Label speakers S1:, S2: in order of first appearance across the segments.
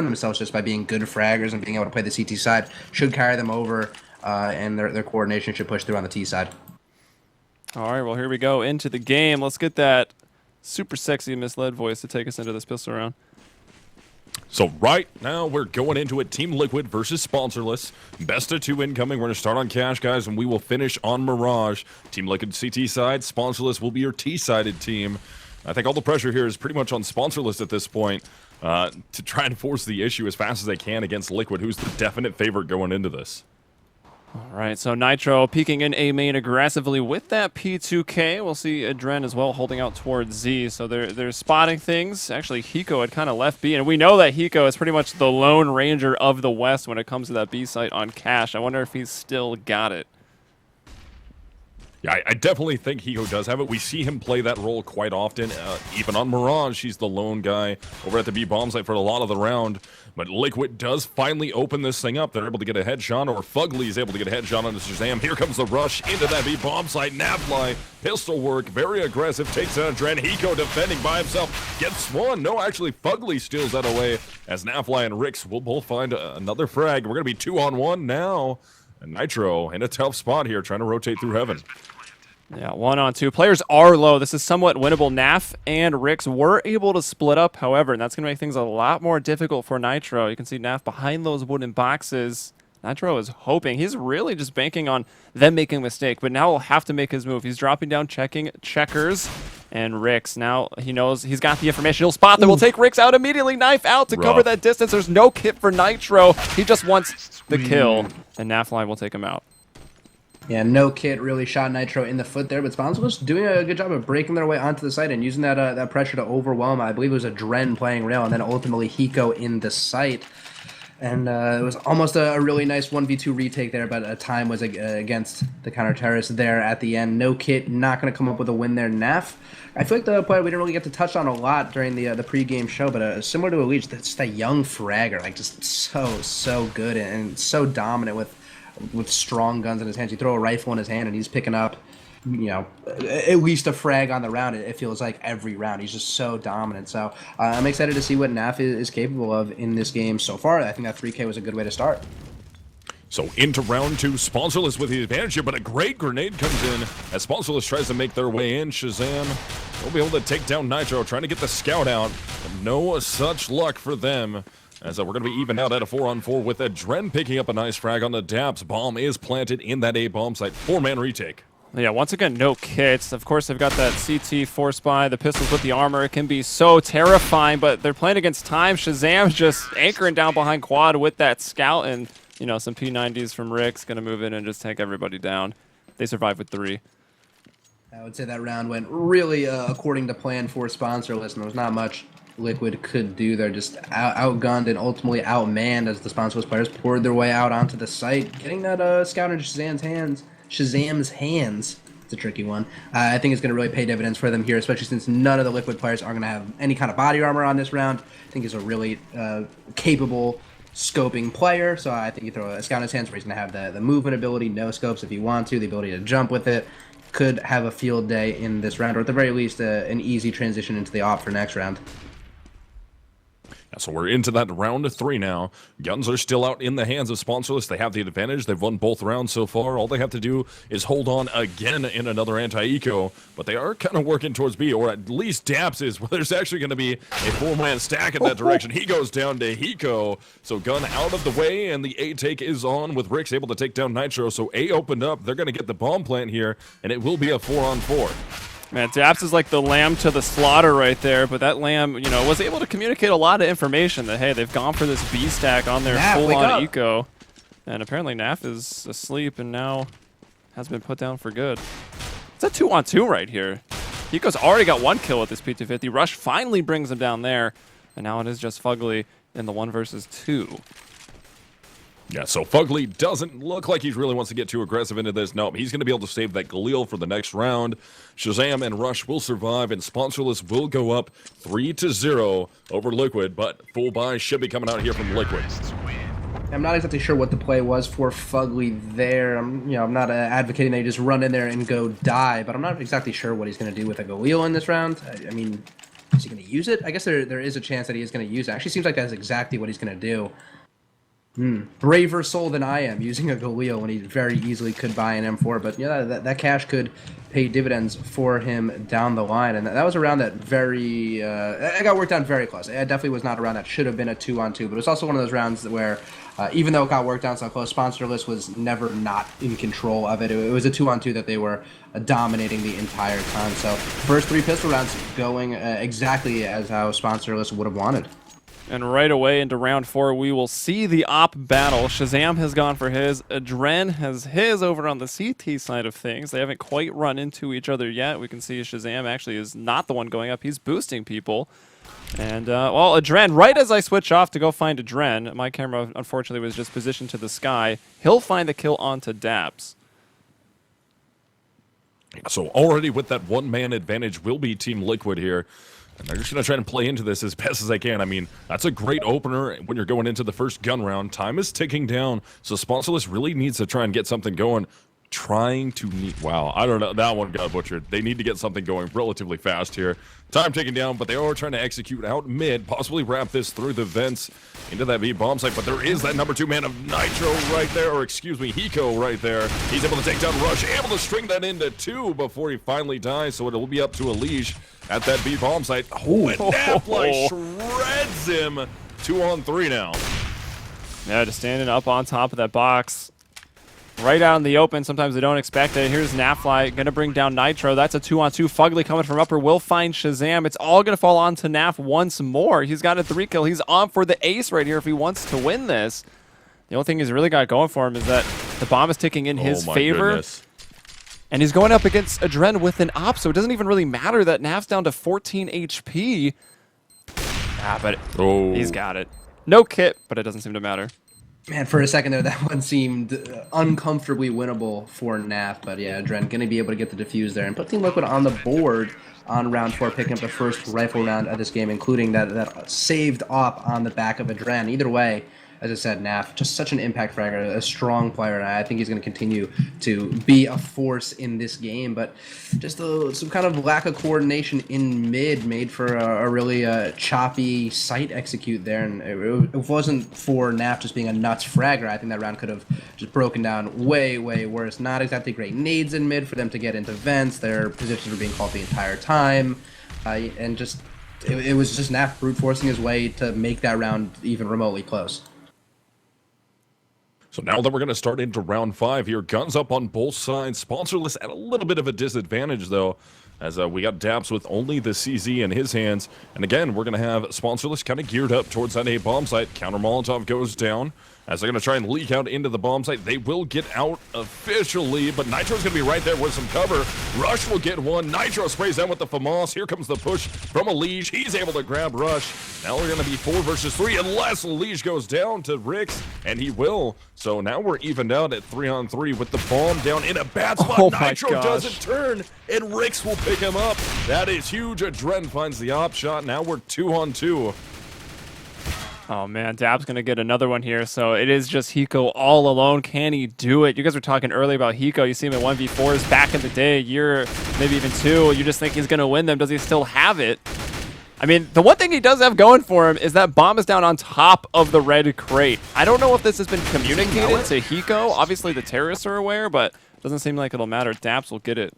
S1: themselves just by being good fraggers and being able to play the CT side should carry them over, and their coordination should push through on the T side.
S2: All right, well, here we go into the game. Let's get that super sexy Misled voice to take us into this pistol round.
S3: So right now, we're going into it. Team Liquid versus Sponsorless. Best of 2 incoming. We're going to start on Cash, guys, and we will finish on Mirage. Team Liquid CT side. Sponsorless will be your T-sided team. I think all the pressure here is pretty much on Sponsorless at this point to try and force the issue as fast as they can against Liquid, who's the definite favorite going into this.
S2: All right, so Nitro peeking in A main aggressively with that P2K. We'll see Adren as well holding out towards Z. So they're spotting things. Actually, Hiko had kind of left B, and we know that Hiko is pretty much the lone ranger of the West when it comes to that B site on Cash. I wonder if he's still got it.
S3: Yeah, I definitely think Hiko does have it. We see him play that role quite often. Even on Mirage, he's the lone guy over at the B bomb site for a lot of the round. But Liquid does finally open this thing up. They're able to get a headshot, or Fugly is able to get a headshot on the Shazam. Here comes the rush into that B bomb site. Nafly, pistol work, very aggressive, takes out Dren. Hiko defending by himself, gets one. No, actually, Fugly steals that away as Nafly and Rix will both find another frag. We're going to be 2-on-1 now. And Nitro in a tough spot here, trying to rotate through heaven.
S2: Yeah, 1-on-2. Players are low. This is somewhat winnable. Naf and Rix were able to split up, however, and that's going to make things a lot more difficult for Nitro. You can see Naf behind those wooden boxes. Nitro is hoping. He's really just banking on them making a mistake, but now he'll have to make his move. He's dropping down, checking checkers, and Rix. Now he knows he's got the information. He'll spot them. We'll take Rix out immediately. Knife out to cover that distance. There's no kit for Nitro. He just wants the kill, and Nafline will take him out.
S1: Yeah, no kit really shot Nitro in the foot there, but Sponsorless doing a good job of breaking their way onto the site and using that pressure to overwhelm. I believe it was a Dren playing rail, and then ultimately Hiko in the site. And it was almost a really nice 1v2 retake there, but a time was against the counter-terrorist there at the end. No kit, not going to come up with a win there. Naf, I feel like the player we didn't really get to touch on a lot during the pre-game show, but similar to Elite, just a young fragger, like just so good and so dominant with strong guns in his hands. You throw a rifle in his hand and he's picking up, you know, at least a frag on the round. It feels like every round. He's just so dominant. So I'm excited to see what Naf is capable of in this game so far. I think that 3K was a good way to start.
S3: So into round 2, Sponsorless with the advantage here, but a great grenade comes in as Sponsorless tries to make their way in. Shazam will be able to take down Nitro, trying to get the scout out. But no such luck for them. As we're going to be even out at a 4-on-4 with Adren picking up a nice frag on the Daps. Bomb is planted in that A bomb site. 4-man retake.
S2: Yeah, once again, no kits. Of course, they've got that CT force buy, the pistols with the armor. It can be so terrifying, but they're playing against time. Shazam's just anchoring down behind quad with that scout, and, you know, some P90s from Rick's going to move in and just take everybody down. They survive with 3.
S1: I would say that round went really according to plan for Sponsorless, and there was not much Liquid could do. They're just outgunned and ultimately outmanned as the Sponsorless players poured their way out onto the site, getting that scout into Shazam's hands. It's a tricky one. I think it's going to really pay dividends for them here, especially since none of the Liquid players are going to have any kind of body armor on this round. I think he's a really capable scoping player, so I think you throw a scout in his hands where he's going to have the movement ability, no scopes if you want to, the ability to jump with it. Could have a field day in this round, or at the very least an easy transition into the op for next round.
S3: So we're into that round of 3 now. Guns are still out in the hands of Sponsorless. They have the advantage. They've won both rounds so far. All they have to do is hold on again in another anti-eco. But they are kind of working towards B, or at least Daps is. Well, there's actually going to be a 4-man stack in that direction. He goes down to Hiko. So Gun out of the way, and the A take is on with Rix able to take down Nitro. So A opened up. They're going to get the bomb plant here, and it will be a 4-on-4.
S2: Man, Daps is like the lamb to the slaughter right there, but that lamb, you know, was able to communicate a lot of information that, hey, they've gone for this B stack on their full-on eco. And apparently Naf is asleep and now has been put down for good. It's a 2-on-2 right here. Hiko's already got 1 kill with this P250. Rush finally brings him down there, and now it is just Fugly in the 1 versus 2.
S3: Yeah, so Fugly doesn't look like he really wants to get too aggressive into this. Nope, he's going to be able to save that Galil for the next round. Shazam and Rush will survive, and Sponsorless will go up 3-0 over Liquid, but full buy should be coming out here from Liquid.
S1: I'm not exactly sure what the play was for Fugly there. I'm not advocating that you just run in there and go die, but I'm not exactly sure what he's going to do with a Galil in this round. I mean, Is he going to use it? I guess there is a chance that he is going to use it. Actually, seems like that's exactly what he's going to do. Braver soul than I am using a Galil when he very easily could buy an M4. But yeah, that cash could pay dividends for him down the line. And that was a round that it got worked out very close. It definitely was not a round that should have been a 2-on-2. But it was also one of those rounds where, even though it got worked out so close, Sponsorless was never not in control of it. It was a 2-on-2 that they were dominating the entire time. So first 3 pistol rounds going exactly as how Sponsorless would have wanted.
S2: And right away into round 4, we will see the op battle. Shazam has gone for his. Adren has his over on the CT side of things. They haven't quite run into each other yet. We can see Shazam actually is not the one going up. He's boosting people. And, well, Adren, right as I switch off to go find Adren, my camera unfortunately was just positioned to the sky. He'll find the kill onto Daps.
S3: So already with that one-man advantage will be Team Liquid here. And they're just going to try and play into this as best as they can. I mean, that's a great opener when you're going into the first gun round. Time is ticking down, so Sponsorless really needs to try and get something going. Wow, I don't know. That one got butchered. They need to get something going relatively fast here. Time ticking down, but they are trying to execute out mid, possibly wrap this through the vents into that B bomb site. But there is that number 2 man of Nitro right there, or excuse me, Hiko right there. He's able to take down Rush, able to string that into 2 before he finally dies. So it'll be up to Elige at that B bomb site. Oh, and Napfly shreds him. 2-on-3 now.
S2: Yeah, just standing up on top of that box. Right out in the open. Sometimes they don't expect it. Here's Napfly going to bring down Nitro. That's a 2-on-2. Fugly coming from upper will find Shazam. It's all going to fall onto Naf once more. He's got a 3 kill. He's on for the ace right here if he wants to win this. The only thing he's really got going for him is that the bomb is ticking in his favor.
S3: Goodness.
S2: And he's going up against Adren with an op, so it doesn't even really matter that Naf's down to 14 HP. But he's got it. No kit, but it doesn't seem to matter.
S1: Man, for a second there, that one seemed uncomfortably winnable for Naf. But yeah, Adren going to be able to get the defuse there and put Team Liquid on the board on round 4, picking up the first rifle round of this game, including that saved op on the back of Adren. Either way, as I said, Naf, just such an impact fragger, a strong player, and I think he's going to continue to be a force in this game. But just some kind of lack of coordination in mid made for a really choppy site execute there. And it wasn't for Naf just being a nuts fragger. I think that round could have just broken down way, way worse. Not exactly great nades in mid for them to get into vents. Their positions were being called the entire time. And just it was just Naf brute forcing his way to make that round even remotely close.
S3: So now that we're going to start into round 5 here, guns up on both sides. Sponsorless at a little bit of a disadvantage, though, as we got Daps with only the CZ in his hands. And again, we're going to have Sponsorless kind of geared up towards that A bomb site. Counter Molotov goes down. As they're going to try and leak out into the bomb site, they will get out officially, but Nitro's going to be right there with some cover. Rush will get one. Nitro sprays down with the FAMAS. Here comes the push from Elige. He's able to grab Rush. Now we're going to be 4 versus 3 unless Elige goes down to Rix, and he will. So now we're evened out at 3-on-3 with the bomb down in a bad spot.
S2: Oh
S3: Nitro doesn't turn, and Rix will pick him up. That is huge. Adren finds the op shot. Now we're 2-on-2.
S2: Oh man, Dab's going to get another one here, so it is just Hiko all alone. Can he do it? You guys were talking earlier about Hiko. You see him in 1v4s back in the day, a year, maybe even 2. You just think he's going to win them. Does he still have it? I mean, the one thing he does have going for him is that bomb is down on top of the red crate. I don't know if this has been communicated to Hiko. Obviously, the terrorists are aware, but it doesn't seem like it'll matter. Dabs will get it.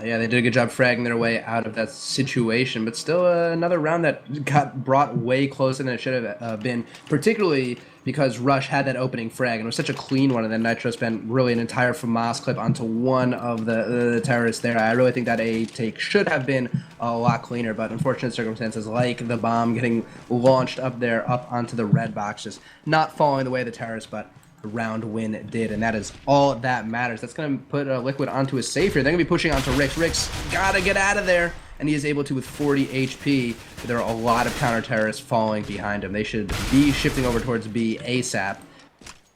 S1: Yeah, they did a good job fragging their way out of that situation, but still another round that got brought way closer than it should have been, particularly because Rush had that opening frag, and it was such a clean one, and then Nitro spent really an entire FAMAS clip onto one of the terrorists there. I really think that A take should have been a lot cleaner, but unfortunate circumstances like the bomb getting launched up there, up onto the red box, just not falling the way of the terrorists, but the round win did, and that is all that matters. That's going to put Liquid onto a safe here. They're going to be pushing onto Rix. Rix gotta get out of there, and he is able to with 40 HP. But there are a lot of counter-terrorists falling behind him. They should be shifting over towards B ASAP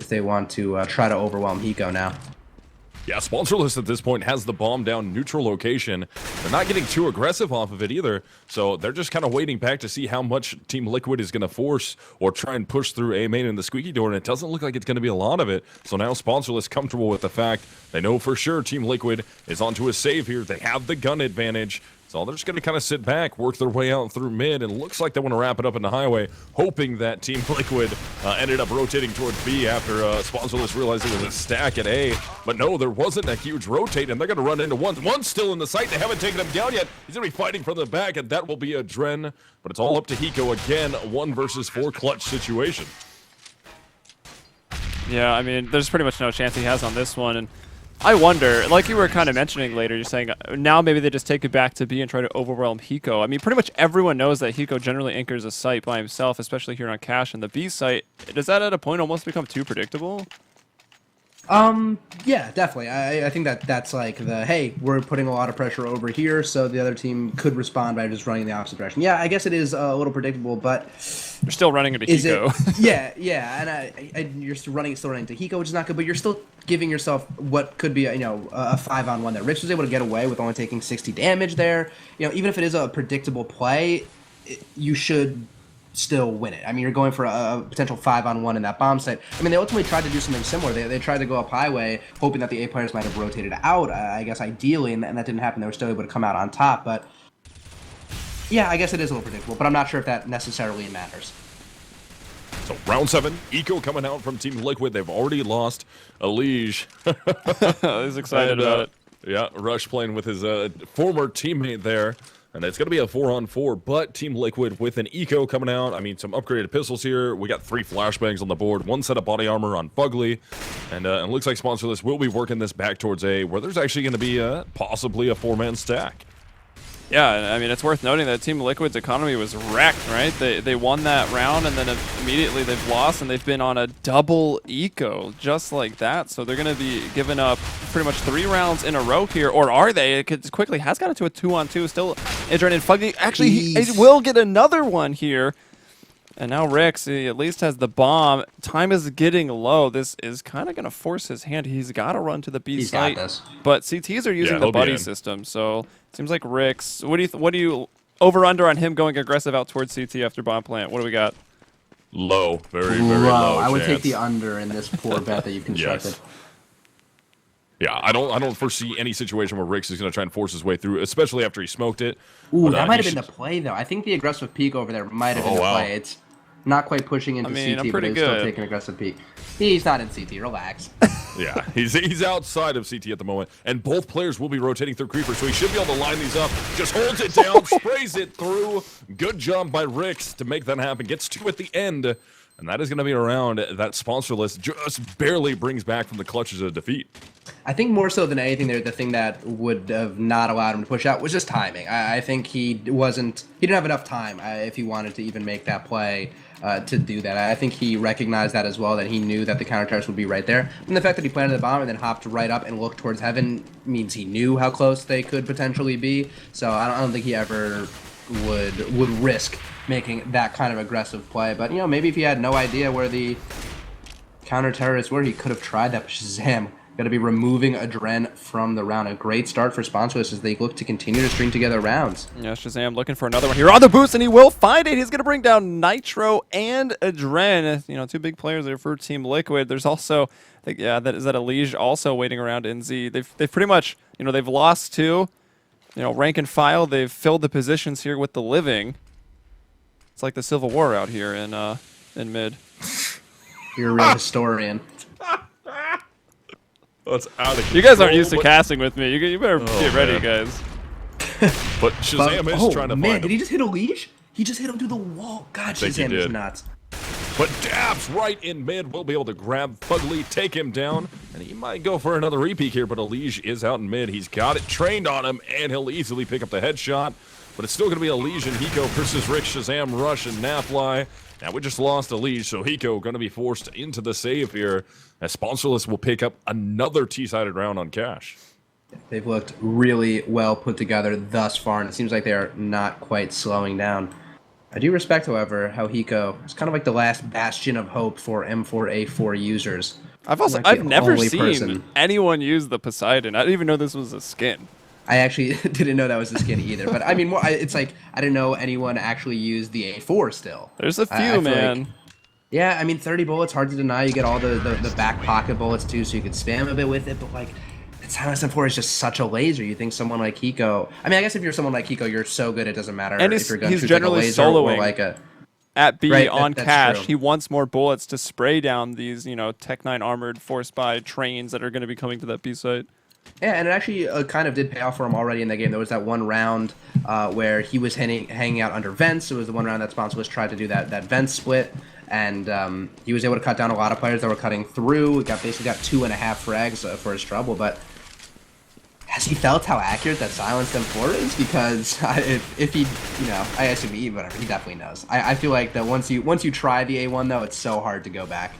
S1: if they want to try to overwhelm Hiko now.
S3: Yeah, Sponsorless at this point has the bomb down neutral location. They're not getting too aggressive off of it either, so they're just kind of waiting back to see how much Team Liquid is going to force or try and push through A main in the squeaky door, and it doesn't look like it's going to be a lot of it. So now Sponsorless comfortable with the fact they know for sure Team Liquid is onto a save here. They have the gun advantage. So they're just going to kind of sit back, work their way out through mid, and looks like they want to wrap it up in the highway, hoping that Team Liquid ended up rotating towards B after Sponsorless realized it was a stack at A. But no, there wasn't a huge rotate, and they're going to run into one. One's still in the site. They haven't taken him down yet. He's going to be fighting from the back, and that will be a Dren. But it's all up to Hiko again, 1 versus 4 clutch situation.
S2: Yeah, I mean, there's pretty much no chance he has on this one, and I wonder, like you were kind of mentioning later, you're saying now maybe they just take it back to B and try to overwhelm Hiko. I mean, pretty much everyone knows that Hiko generally anchors a site by himself, especially here on Cash and the B site. Does that at a point almost become too predictable?
S1: Yeah, definitely. I think that's like the, hey, we're putting a lot of pressure over here, so the other team could respond by just running in the opposite direction. Yeah, I guess it is a little predictable, but
S2: You're still running into Hiko.
S1: Yeah, and you're still running into Hiko, which is not good, but you're still giving yourself what could be a 5-on-1 there. Rich was able to get away with only taking 60 damage there. Even if it is a predictable play, you should still win it. I mean, you're going for a potential 5-on-1 in that bomb site. I mean, they ultimately tried to do something similar. They tried to go up highway, hoping that the A players might have rotated out, I guess, ideally, and that didn't happen. They were still able to come out on top, but yeah, I guess it is a little predictable, but I'm not sure if that necessarily matters.
S3: So round 7, Eco coming out from Team Liquid. They've already lost Elige.
S2: He's excited about it.
S3: Yeah, Rush playing with his former teammate there. And it's going to be a 4-on-4, but Team Liquid with an Eco coming out. I mean, some upgraded pistols here. We got 3 flashbangs on the board, 1 set of body armor on Fugly. And it looks like Sponsorless will be working this back towards A, where there's actually going to be possibly a 4-man stack.
S2: Yeah, I mean, it's worth noting that Team Liquid's economy was wrecked, right? They won that round, and then immediately they've lost, and they've been on a double eco, just like that. So they're going to be giving up pretty much 3 rounds in a row here, or are they? It quickly has gotten to a 2-on-2, still Idrin and Fugly. Actually, he will get another one here. And now Rix, he at least has the bomb. Time is getting low. This is kind of going to force his hand. He's got to run to the B site. But CTs are using the buddy system, so it seems like Rix. What do you over/under on him going aggressive out towards CT after bomb plant? What do we got?
S3: Low, very low.
S1: I would take the under in this poor bet that you've constructed.
S3: Yes. Yeah, I don't foresee any situation where Rix is going to try and force his way through, especially after he smoked it.
S1: Ooh, that might have been the play, though. I think the aggressive peek over there might have been the play. It's not quite pushing into CT, but he's still taking aggressive peek. He's not in CT. Relax.
S3: Yeah, he's outside of CT at the moment, and both players will be rotating through Creeper, so he should be able to line these up. Just holds it down, sprays it through. Good job by Rix to make that happen. Gets 2 at the end, and that is going to be a round that Sponsorless just barely brings back from the clutches of defeat.
S1: I think more so than anything, the thing that would have not allowed him to push out was just timing. I think he didn't have enough time if he wanted to even make that play to do that. I think he recognized that as well, that he knew that the counter terrorists would be right there. And the fact that he planted the bomb and then hopped right up and looked towards heaven means he knew how close they could potentially be. So I don't think he ever would risk making that kind of aggressive play. But, maybe if he had no idea where the counter terrorists were, he could have tried that. But Shazam, going to be removing a Dren from the round. A great start for Sponsorless as they look to continue to string together rounds.
S2: Yeah, Shazam looking for another one here on the boost, and he will find it. He's going to bring down Nitro and a Dren. 2 big players there for Team Liquid. There's also, I think, that Elige also waiting around NZ. They've pretty much, they've lost 2. Rank and file. They've filled the positions here with the living. It's like the Civil War out here in mid.
S1: You're a real historian.
S3: That's out of control.
S2: You guys aren't used to casting with me. You better get ready, guys.
S3: But Shazam is trying to find him.
S1: Did he just hit Elige? He just hit him through the wall. God, Shazam is nuts.
S3: But Dabs right in mid will be able to grab Fugly, take him down, and he might go for another repeat here, but Elige is out in mid. He's got it trained on him, and he'll easily pick up the headshot. But it's still going to be Elige and Hiko versus Rick, Shazam, Rush, and Nafly. Now we just lost Elige, so Hiko going to be forced into the save here, as Sponsorless will pick up another T-sided round on Cash.
S1: They've looked really well put together thus far, and it seems like they are not quite slowing down. I do respect, however, how Hiko is kind of like the last bastion of hope for M4A4 users.
S2: I've never seen anyone use the Poseidon. I didn't even know this was a skin.
S1: I actually didn't know that was the skin either. But I mean, it's like I didn't know anyone actually used the A4 still.
S2: There's a few, man.
S1: Like, yeah, I mean, 30 bullets, hard to deny. You get all the back pocket bullets too, so you can spam a bit with it. But like, Silence M4 is just such a laser. You think someone like Hiko... I mean, I guess if you're someone like Hiko, you're so good it doesn't matter
S2: And
S1: if your gun
S2: he's
S1: shoots like a
S2: generally
S1: laser
S2: soloing
S1: or like a...
S2: at B
S1: Right,
S2: on
S1: that's
S2: cash.
S1: true.
S2: He wants more bullets to spray down these, you know, Tech 9 armored force by trains that are going to be coming to that B site.
S1: Yeah, and it actually kind of did pay off for him already in the game. There was that one round where he was hanging out under vents. It was the one round that Sponsorless tried to do that vent split, and he was able to cut down a lot of players that were cutting through. He basically got 2.5 frags for his trouble, but has he felt how accurate that silenced M4 is? Because if he, you know, I assume he, whatever, he definitely knows. I feel like that once you try the A1 though, it's so hard to go back.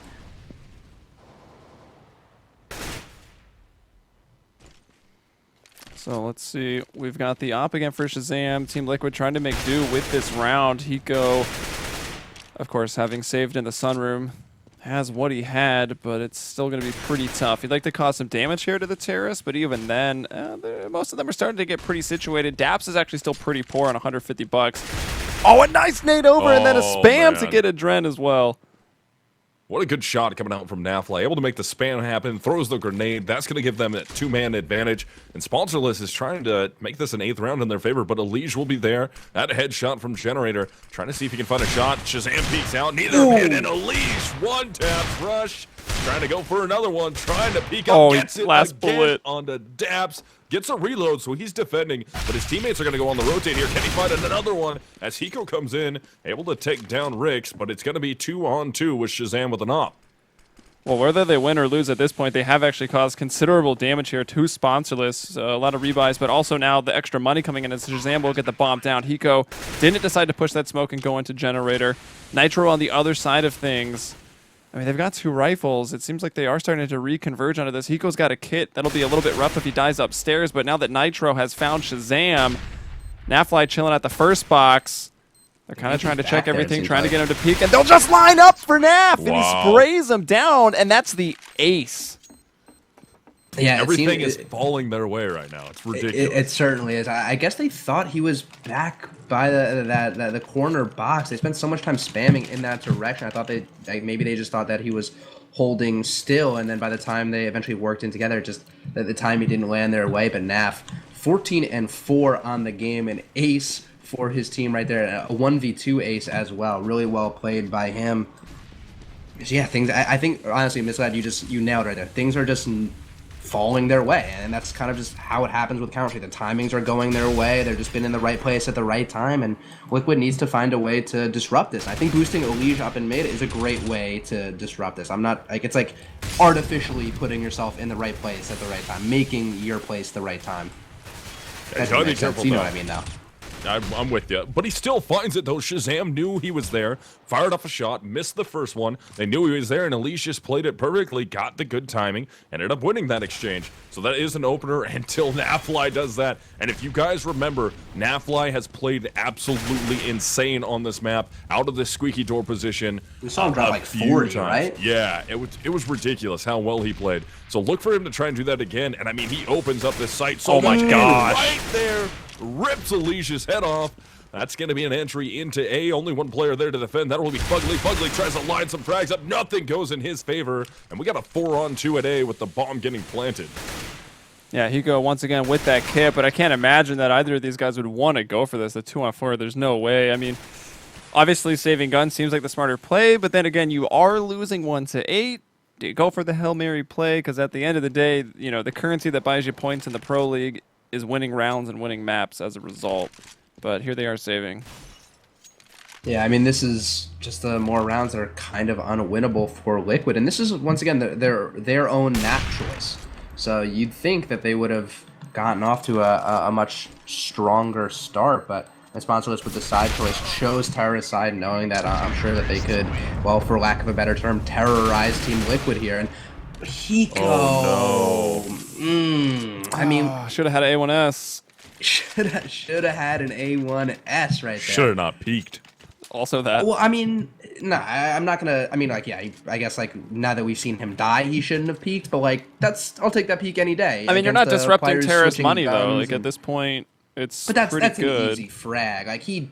S2: So let's see. We've got the op again for Shazam. Team Liquid trying to make do with this round. Hiko, of course, having saved in the sunroom, has what he had, but it's still going to be pretty tough. He'd like to cause some damage here to the terrorists, but even then, most of them are starting to get pretty situated. Daps is actually still pretty poor on 150 bucks. Oh, a nice nade over, and then a spam to get a Dren as well.
S3: What a good shot coming out from Nafla. Able to make the spam happen, throws the grenade. That's going to give them a 2-man advantage. And Sponsorless is trying to make this an 8th round in their favor, but Elige will be there. That headshot from Generator, trying to see if he can find a shot. Shazam peeks out, neither of them hit, and Elige, one-tap rush. Trying to go for another one, trying to peek up, gets it
S2: last
S3: again
S2: bullet
S3: onto Daps. Gets a reload, so he's defending, but his teammates are going to go on the rotate here. Can he find another one as Hiko comes in, able to take down Rix, but it's going to be 2-on-2 with Shazam with an op.
S2: Well, whether they win or lose at this point, they have actually caused considerable damage here to Sponsorless. A lot of rebuys, but also now the extra money coming in as Shazam will get the bomb down. Hiko didn't decide to push that smoke and go into Generator. Nitro on the other side of things. I mean, they've got 2 rifles. It seems like they are starting to reconverge onto this. Hiko's got a kit. That'll be a little bit rough if he dies upstairs, but now that Nitro has found Shazam, Nafly chilling at the first box. They're kind of trying to check everything, trying to get him to peek, and they'll just line up for Naf, and he sprays him down, and that's the ace.
S1: Yeah,
S3: everything is falling their way right now. It's ridiculous.
S1: It certainly is. I guess they thought he was back by the corner box. They spent so much time spamming in that direction. I thought maybe they just thought that he was holding still, and then by the time they eventually worked in together, just the timing didn't land their way. But Naf, 14-4 on the game, an ace for his team right there, a 1v2 ace as well. Really well played by him. Yeah, I think honestly, Misled, you nailed it right there. Things are just falling their way, and that's kind of just how it happens with Counter-Strike. The timings are going their way. They've just been in the right place at the right time, and Liquid needs to find a way to disrupt this. I think boosting Elige up in mid is a great way to disrupt this. I'm not like, it's like artificially putting yourself in the right place at the right time, making your place the right time.
S3: Yeah, gotta be careful.
S1: You know what I mean, though.
S3: I'm with you. But he still finds it, though. Shazam knew he was there, fired off a shot, missed the first one. They knew he was there, and Elige just played it perfectly, got the good timing, ended up winning that exchange. So that is an opener until Nafly does that. And if you guys remember, Nafly has played absolutely insane on this map, out of the squeaky door position.
S1: We saw him drop like 40,
S3: times.
S1: Right?
S3: Yeah, it was ridiculous how well he played. So look for him to try and do that again. And I mean, he opens up this site so much.
S2: Oh my gosh.
S3: Right there. Rips Elige's head off. That's going to be an entry into A. Only one player there to defend. That will be Fugly. Fugly tries to line some frags up. Nothing goes in his favor. And we got a 4-on-2 at A with the bomb getting planted.
S2: Yeah, Hiko once again with that kit, but I can't imagine that either of these guys would want to go for this. The 2-on-4, there's no way. I mean, obviously saving guns seems like the smarter play, but then again, you are losing 1-8. Do you go for the Hail Mary play? Because at the end of the day, you know, the currency that buys you points in the Pro League is winning rounds and winning maps as a result. But here they are saving.
S1: Yeah, I mean, this is just more rounds that are kind of unwinnable for Liquid. And this is, once again, their own map choice. So you'd think that they would have gotten off to a much stronger start, but Sponsorless with the side choice chose Terrorist side, knowing that I'm sure that they could, well, for lack of a better term, terrorize Team Liquid here. And Hiko.
S3: Oh, no.
S1: I mean,
S2: should have had an A1S.
S1: Should have had an A1S right there.
S3: Should have not peaked.
S2: Also that.
S1: Well, I mean, no, I'm not gonna. I mean, like, yeah, I guess like now that we've seen him die, he shouldn't have peaked. But like, I'll take that peak any day.
S2: I mean, you're not disrupting terrorist money though. Like at this point, It's
S1: But that's
S2: pretty good.
S1: an easy frag. Like him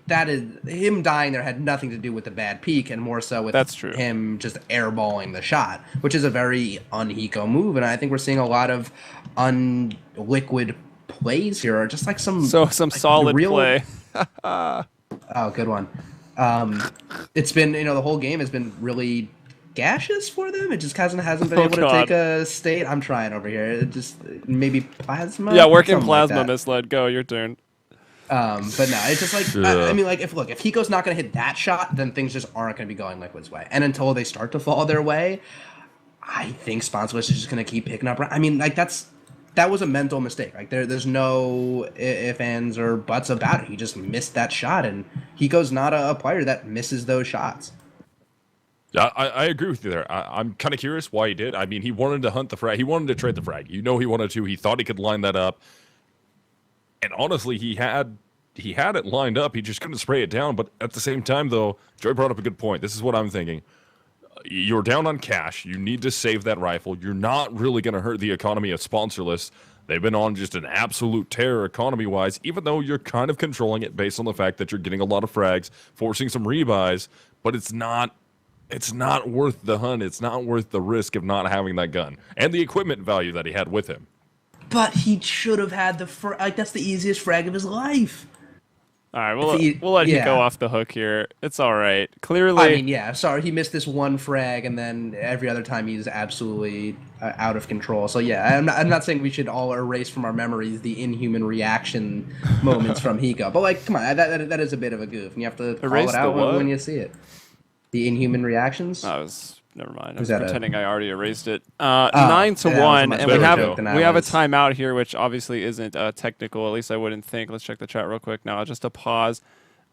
S1: dying there had nothing to do with the bad peak, and more so with
S2: That's true.
S1: him just airballing the shot, which is a very un-Hiko move. And I think we're seeing a lot of unliquid plays here, or just like some like,
S2: solid play.
S1: Oh, good one. It's been the whole game has been really gaseous for them. It just hasn't been able to take a state. I'm trying over here. It just maybe plasma.
S2: Yeah, working plasma,
S1: like
S2: Misled. Go, your turn.
S1: But no, it's just like I mean, like if Hiko's not going to hit that shot, then things just aren't going to be going Liquid's way. And until they start to fall their way, I think Sponsorless is just going to keep picking up. I mean, like that was a mental mistake. Like there's no ifs, ands, or buts about it. He just missed that shot, and Hiko's not a player that misses those shots.
S3: Yeah, I agree with you there. I'm kind of curious why he did. I mean, he wanted to hunt the frag. He wanted to trade the frag. He wanted to. He thought he could line that up. And honestly, he had it lined up. He just couldn't spray it down. But at the same time, though, Joy brought up a good point. This is what I'm thinking. You're down on cash. You need to save that rifle. You're not really going to hurt the economy of Sponsorless. They've been on just an absolute tear economy-wise, even though you're kind of controlling it based on the fact that you're getting a lot of frags, forcing some rebuys. But it's not worth the hunt. It's not worth the risk of not having that gun and the equipment value that he had with him.
S1: But he should have had that's the easiest frag of his life.
S2: All right, we'll let Hiko off the hook here. It's all right. Clearly,
S1: I mean, yeah. Sorry, he missed this one frag, and then every other time he's absolutely out of control. So yeah, I'm not saying we should all erase from our memories the inhuman reaction moments from Hiko. But like, come on, that is a bit of a goof, and you have to call it out when you see it. The inhuman reactions.
S2: Never mind. I
S1: Was
S2: was pretending I already erased it. 9-1, and we have a timeout here, which obviously isn't technical. At least I wouldn't think. Let's check the chat real quick now. Just a pause.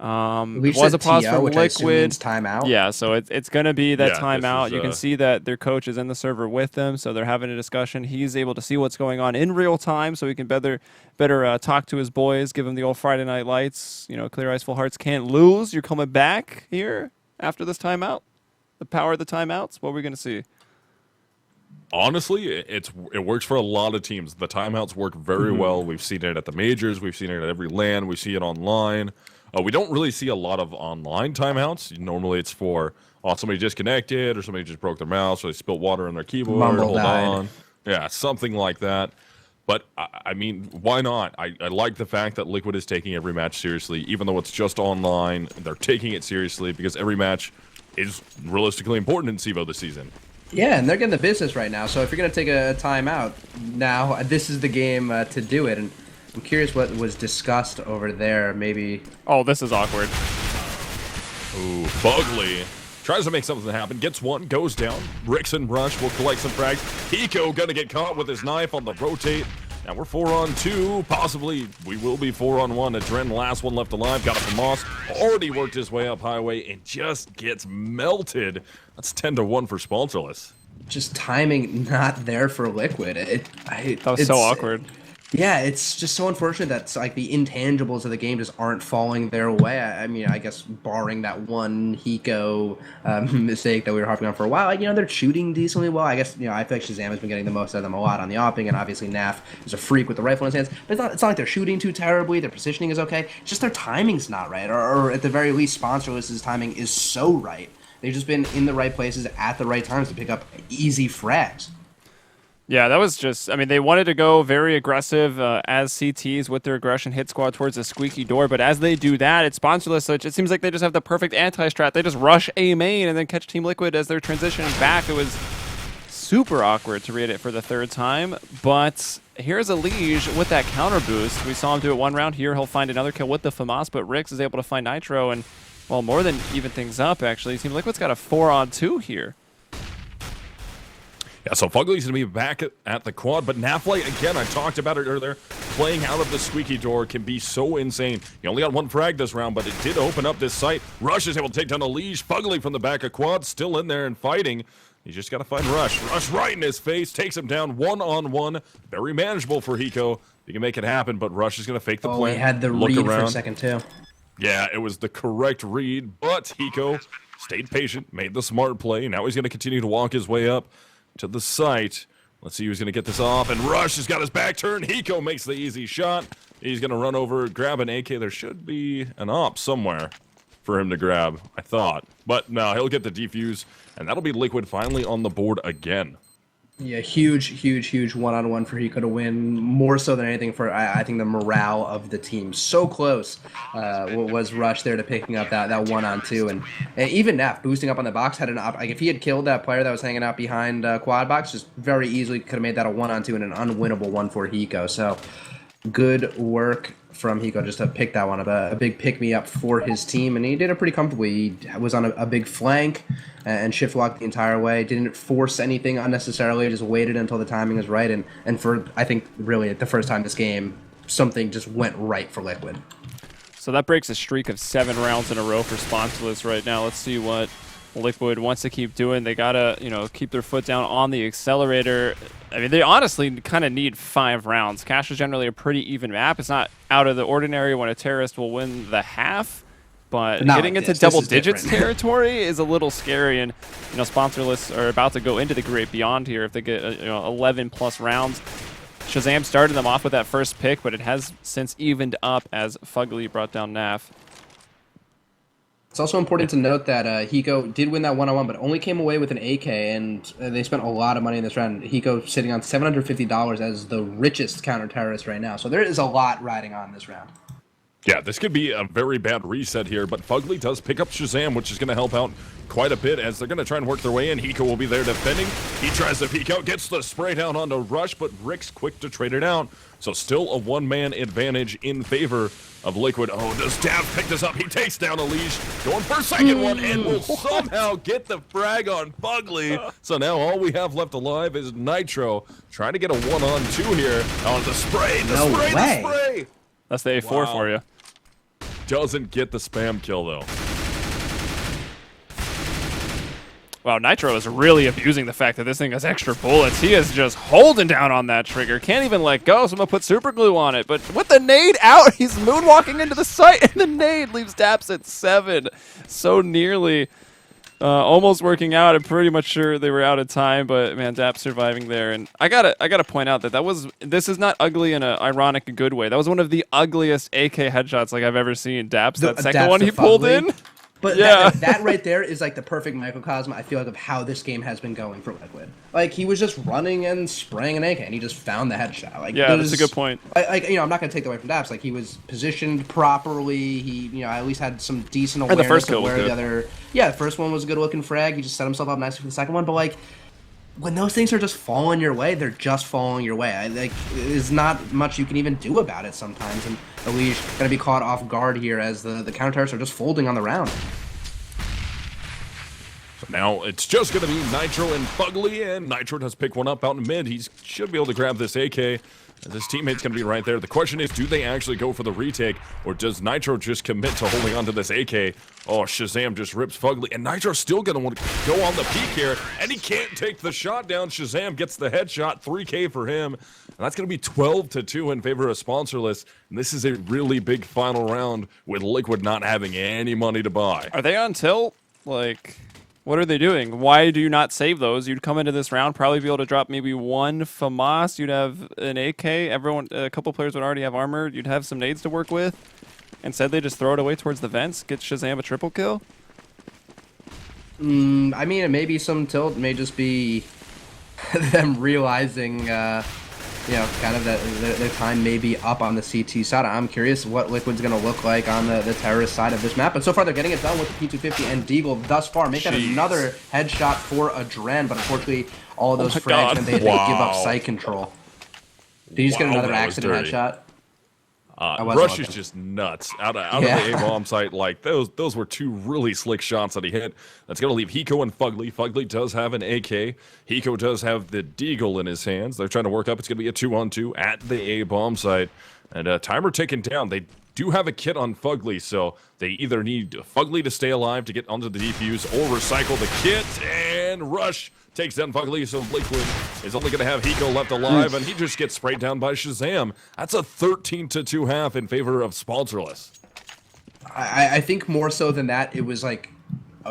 S1: We
S2: was a pause
S1: TO,
S2: from
S1: which
S2: Liquid.
S1: Timeout.
S2: Yeah, so it's going to be that
S3: Yeah,
S2: timeout. You can see that their coach is in the server with them, so they're having a discussion. He's able to see what's going on in real time, so he can better talk to his boys, give them the old Friday Night Lights. Clear Eyes, Full Hearts can't lose. You're coming back here after this timeout. The power of the timeouts. What are we going to see?
S3: Honestly, it works for a lot of teams. The timeouts work very well. We've seen it at the majors. We've seen it at every LAN. We see it online. We don't really see a lot of online timeouts. Normally, it's for somebody disconnected or somebody just broke their mouse or they spilled water on their keyboard.
S1: Mumble died.
S3: Yeah, something like that. But, I mean, why not? I like the fact that Liquid is taking every match seriously. Even though it's just online, they're taking it seriously because every match is realistically important in CEVO this season.
S1: Yeah, and they're getting the business right now. So if you're going to take a timeout, now this is the game to do it. And I'm curious what was discussed over there. Maybe.
S2: Oh, this is awkward.
S3: Ooh, Bugly tries to make something happen. Gets one, goes down. Rix and Rush will collect some frags. Hiko gonna get caught with his knife on the rotate. Now we're 4-on-2. Possibly we will be 4-on-1. Adren, last one left alive. Got it from Moss. Already worked his way up highway and just gets melted. That's 10-1 for Sponsorless.
S1: Just timing not there for Liquid.
S2: That was so awkward.
S1: Yeah, it's just so unfortunate that like the intangibles of the game just aren't falling their way. I mean, I guess barring that one Hiko mistake that we were harping on for a while, they're shooting decently well. I guess I feel like Shazam has been getting the most out of them a lot on the opping, and obviously Naf is a freak with the rifle in his hands. But it's not like they're shooting too terribly. Their positioning is okay. It's just their timing's not right, or at the very least, Sponsorless's timing is so right. They've just been in the right places at the right times to pick up easy frags.
S2: Yeah, that was just, they wanted to go very aggressive as CTs with their aggression hit squad towards the squeaky door, but as they do that, it's Sponsorless, so it seems like they just have the perfect anti-strat. They just rush A main and then catch Team Liquid as they're transitioning back. It was super awkward to read it for the third time, but here's Elige with that counter boost. We saw him do it one round here. He'll find another kill with the FAMAS, but Rix is able to find Nitro, and, well, more than even things up, actually. Team Liquid's got a 4-on-2 here.
S3: Yeah, so Fugly's going to be back at the quad, but Naflight, again, I talked about it earlier, playing out of the squeaky door can be so insane. He only got one frag this round, but it did open up this site. Rush is able to take down Elige. Fugly from the back of quad, still in there and fighting. He's just got to find Rush. Rush right in his face, takes him down one-on-one. Very manageable for Hiko. He can make it happen, but Rush is going to fake the play.
S1: He had the read for a second, too.
S3: Yeah, it was the correct read, but Hiko stayed patient, made the smart play. Now he's going to continue to walk his way up to the site. Let's see who's going to get this off. And Rush has got his back turned. Hiko makes the easy shot. He's going to run over, grab an AK. There should be an op somewhere for him to grab, I thought. But no, he'll get the defuse, and that'll be Liquid finally on the board again.
S1: Yeah, huge one-on-one for Hiko to win, more so than anything for, I think, the morale of the team. So close was Rush there to picking up that one-on-two, and even Neff boosting up on the box had an op. Like, if he had killed that player that was hanging out behind quad box, just very easily could have made that a one-on-two and an unwinnable one for Hiko. So good work from Hiko just to pick that one up, a big pick-me-up for his team, and he did it pretty comfortably. He was on a big flank and shift locked the entire way, didn't force anything unnecessarily, just waited until the timing was right, and for, I think, really the first time this game, something just went right for Liquid.
S2: So that breaks a streak of 7 rounds in a row for Sponsorless right now. Let's see what Liquid wants to keep doing. They gotta, keep their foot down on the accelerator. I mean, they honestly kind of need 5 rounds. Cash is generally a pretty even map. It's not out of the ordinary when a terrorist will win the half, but getting
S1: like
S2: into double digits territory is a little scary. And Sponsorless are about to go into the Great Beyond here if they get 11 plus rounds. Shazam started them off with that first pick, but it has since evened up as Fugly brought down Naf.
S1: It's also important to note that Hiko did win that one-on-one, but only came away with an AK, and they spent a lot of money in this round. Hiko sitting on $750 as the richest counter-terrorist right now. So there is a lot riding on this round.
S3: Yeah, this could be a very bad reset here, but Fugly does pick up Shazam, which is going to help out quite a bit as they're going to try and work their way in. Hiko will be there defending. He tries to peek out, gets the spray down onto Rush, but Rick's quick to trade it out. So still a one-man advantage in favor of Liquid. Oh, does Dav pick this up? He takes down Elish, going for a second one, and will somehow get the frag on Fugly. So now all we have left alive is Nitro, trying to get a one-on-two here. Oh, the spray, the spray!
S2: That's the A4 for you.
S3: Doesn't get the spam kill, though.
S2: Wow, Nitro is really abusing the fact that this thing has extra bullets. He is just holding down on that trigger. Can't even let go, so I'm going to put super glue on it. But with the nade out, he's moonwalking into the site, and the nade leaves Daps at 7. So nearly almost working out. I'm pretty much sure they were out of time, but man, Daps surviving there. And I gotta point out that this is not ugly in an ironic good way. That was one of the ugliest AK headshots like I've ever seen. Daps, that second one he pulled in.
S1: But yeah, that right there is like the perfect microcosm, I feel like, of how this game has been going for Liquid. Like, he was just running and spraying an AK, and he just found the headshot. Like,
S2: yeah, that's a good point.
S1: I'm not going to take that away from Daps. Like, he was positioned properly. He, at least had some decent awareness
S2: the first kill
S1: of where the other... Yeah, the first one was a good-looking frag. He just set himself up nicely for the second one. But, like, when those things are just falling your way, they're just falling your way. There's not much you can even do about it sometimes. And Elish going to be caught off guard here as the counter-terrorists are just folding on the round.
S3: So now it's just going to be Nitro and Fugly, and Nitro does pick one up out in mid. He should be able to grab this AK. His teammate's going to be right there. The question is, do they actually go for the retake, or does Nitro just commit to holding onto this AK? Oh, Shazam just rips Fugly, and Nitro's still going to want to go on the peak here, and he can't take the shot down. Shazam gets the headshot, 3K for him, and that's going to be 12-2 in favor of Sponsorless. And this is a really big final round with Liquid not having any money to buy.
S2: Are they on tilt? Like... What are they doing? Why do you not save those? You'd come into this round, probably be able to drop maybe one FAMAS. You'd have an AK. A couple players would already have armor. You'd have some nades to work with. Instead, they just throw it away towards the vents, get Shazam a triple kill.
S1: I mean, it may be some tilt. It may just be them realizing, kind of that their time may be up on the CT side. I'm curious what Liquid's going to look like on the terrorist side of this map. But so far, they're getting it done with the P250 and Deagle thus far. Make that another headshot for a Dren, but unfortunately, all of those frags meant they had to give up sight control. Did you just get another accident headshot?
S3: Rush is just nuts. Out of the A-bomb site, like, those were two really slick shots that he hit. That's going to leave Hiko and Fugly. Fugly does have an AK. Hiko does have the Deagle in his hands. They're trying to work up. It's going to be a 2-on-2 at the A-bomb site. And timer taken down. They do have a kit on Fugly, so they either need Fugly to stay alive to get onto the defuse or recycle the kit. And Rush takes down Fugly, so Liquid is only going to have Hiko left alive, and he just gets sprayed down by Shazam. That's a 13-2 half in favor of Sponsorless.
S1: I think more so than that, it was like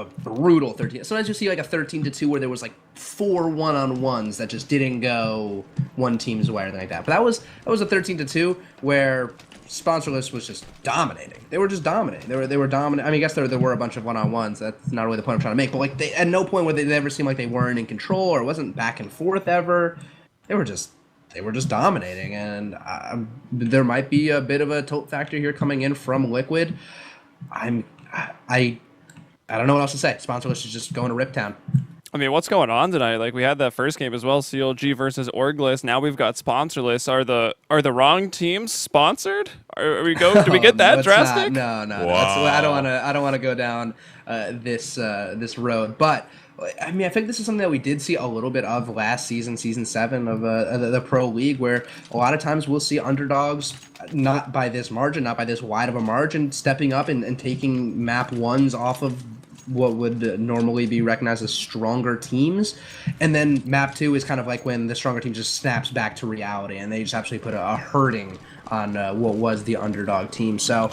S1: a brutal 13. Sometimes you see like a 13-2 where there was like 4 one-on-ones that just didn't go one team's way or anything like that. But that was a 13-2 where Sponsorless was just dominating. They were just dominating. They were dominant. I mean, I guess there were a bunch of one-on-ones. That's not really the point I'm trying to make. But like, at no point where they ever seemed like they weren't in control or it wasn't back and forth ever. They were just dominating, and there might be a bit of a tilt factor here coming in from Liquid. I don't know what else to say. Sponsorless is just going to Rip Town.
S2: I mean, what's going on tonight? Like, we had that first game as well, CLG versus Orgless. Now we've got Sponsorless. Are the wrong teams sponsored? Do we get that drastic?
S1: No.
S3: Wow.
S1: I don't want to go down this road. But I mean, I think this is something that we did see a little bit of last season, season 7 of the Pro League, where a lot of times we'll see underdogs, not by this margin, not by this wide of a margin, stepping up and taking map 1s off of what would normally be recognized as stronger teams. And then map 2 is kind of like when the stronger team just snaps back to reality and they just actually put a hurting on what was the underdog team. So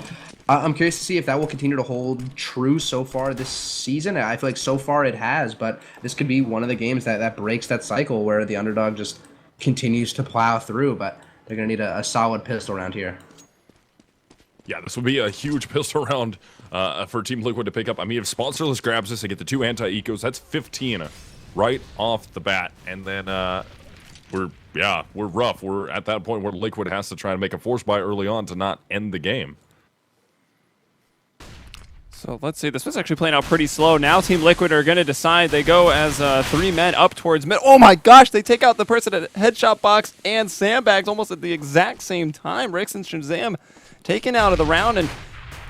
S1: I'm curious to see if that will continue to hold true so far this season. I feel like so far it has, but this could be one of the games that breaks that cycle where the underdog just continues to plow through, but they're going to need a solid pistol round here.
S3: Yeah, this would be a huge pistol round for Team Liquid to pick up. I mean, if Sponsorless grabs this, they get the 2 anti-ecos. That's 15 right off the bat. And then we're rough. We're at that point where Liquid has to try and make a force buy early on to not end the game.
S2: So let's see. This was actually playing out pretty slow. Now Team Liquid are going to decide. They go as 3 men up towards mid. Oh my gosh! They take out the person at headshot box and sandbags almost at the exact same time. Rix and Shazam taken out of the round, and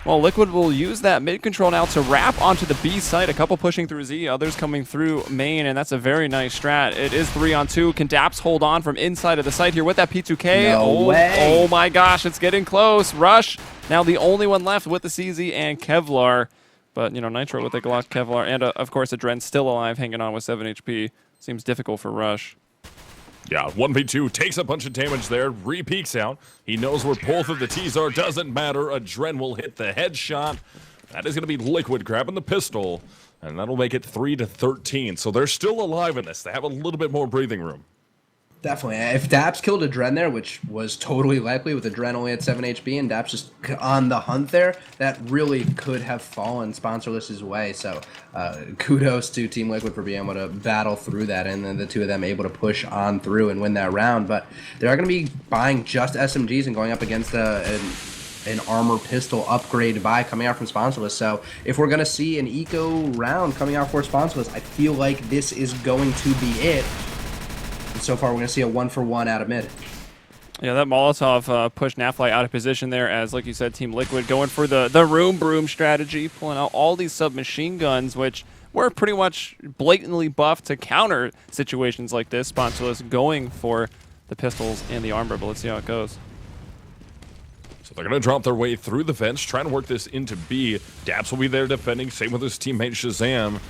S2: well, Liquid will use that mid control now to wrap onto the B site. A couple pushing through Z, others coming through main, and that's a very nice strat. It is 3-on-2. Can Daps hold on from inside of the site here with that P2K?
S1: No way.
S2: Oh my gosh, it's getting close. Rush, now the only one left with the CZ and Kevlar. But, you know, Nitro with the Glock, Kevlar, and of course, Adren still alive, hanging on with 7 HP. Seems difficult for Rush.
S3: Yeah, 1v2 takes a bunch of damage there, re-peeks out. He knows where both of the T's are, doesn't matter. Adren will hit the headshot. That is going to be Liquid grabbing the pistol, and that'll make it 3-13. So they're still alive in this. They have a little bit more breathing room.
S1: Definitely. If Daps killed Adren there, which was totally likely with Adren only at 7 HP and Daps just on the hunt there, that really could have fallen Sponsorless's way. So kudos to Team Liquid for being able to battle through that, and then the two of them able to push on through and win that round. But they are going to be buying just SMGs and going up against an armor pistol upgrade buy coming out from Sponsorless. So if we're going to see an eco round coming out for Sponsorless, I feel like this is going to be it. And so far, we're going to see a 1-for-1 out of mid.
S2: Yeah, that Molotov pushed Nafly out of position there as, like you said, Team Liquid going for the room broom strategy, pulling out all these submachine guns, which were pretty much blatantly buffed to counter situations like this. Sponsorless going for the pistols and the armor, but let's see how it goes.
S3: So they're going to drop their way through the fence, trying to work this into B. Daps will be there defending, same with his teammate Shazam.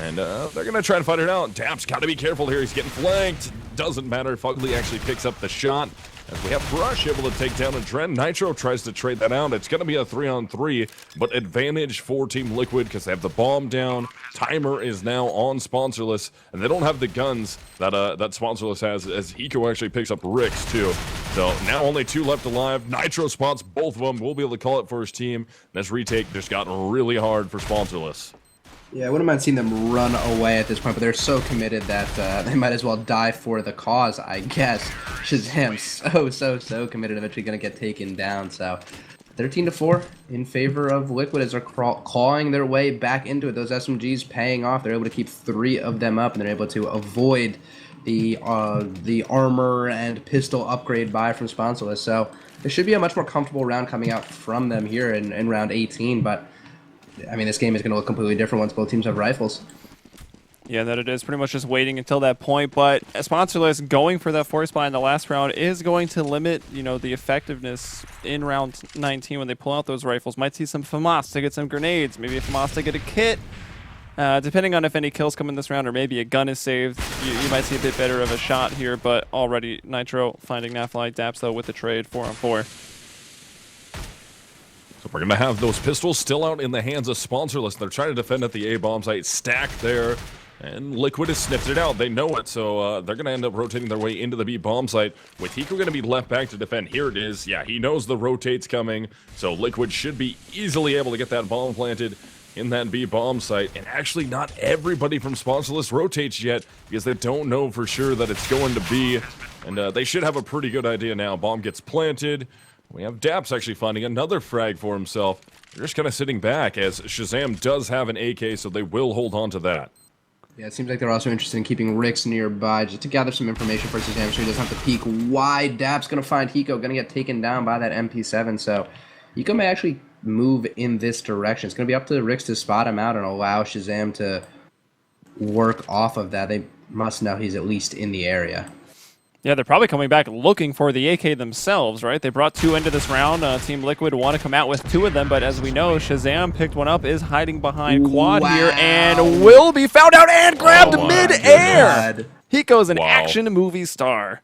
S3: And they're going to try and fight it out. Daps got to be careful here. He's getting flanked. Doesn't matter. Fugly actually picks up the shot. As we have Brush able to take down Adren. Nitro tries to trade that out. It's going to be a 3-on-3, but advantage for Team Liquid because they have the bomb down. Timer is now on Sponsorless, and they don't have the guns that that Sponsorless has, as Eco actually picks up Rix too. So now only 2 left alive. Nitro spots both of them. We'll be able to call it for his team. This retake just got really hard for Sponsorless.
S1: Yeah, I wouldn't mind seeing them run away at this point, but they're so committed that they might as well die for the cause, I guess. Shazam, so committed, eventually going to get taken down. So 13-4 in favor of Liquid as they're clawing their way back into it. Those SMGs paying off. They're able to keep 3 of them up, and they're able to avoid the armor and pistol upgrade buy from Sponsorless. So there should be a much more comfortable round coming out from them here in round 18, but I mean, this game is going to look completely different once both teams have rifles.
S2: Yeah, that it is. Pretty much just waiting until that point. But Sponsorless going for that force buy in the last round is going to limit, you know, the effectiveness in round 19 when they pull out those rifles. Might see some FAMAS to get some grenades. Maybe a FAMAS to get a kit. Depending on if any kills come in this round or maybe a gun is saved, you might see a bit better of a shot here. But already Nitro finding Nafly. Daps, though, with the trade 4-on-4.
S3: So we're going to have those pistols still out in the hands of Sponsorless. They're trying to defend at the A bomb site, stacked there. And Liquid has sniffed it out. They know it, so they're going to end up rotating their way into the B bomb site. With Hiko going to be left back to defend. Here it is. Yeah, he knows the rotate's coming, so Liquid should be easily able to get that bomb planted in that B bomb site. And actually, not everybody from Sponsorless rotates yet because they don't know for sure that it's going to be. And they should have a pretty good idea now. Bomb gets planted. We have Daps actually finding another frag for himself. They're just kind of sitting back as Shazam does have an AK, so they will hold on to that.
S1: Yeah, it seems like they're also interested in keeping Rix nearby just to gather some information for Shazam so he doesn't have to peek wide. Dap's going to find Hiko, going to get taken down by that MP7, so Hiko may actually move in this direction. It's going to be up to Rix to spot him out and allow Shazam to work off of that. They must know he's at least in the area.
S2: Yeah, they're probably coming back looking for the AK themselves, right? They brought 2 into this round. Team Liquid want to come out with 2 of them, but as we know, Shazam picked one up, is hiding behind Quad here, and will be found out and grabbed mid-air! Hiko's an action movie star.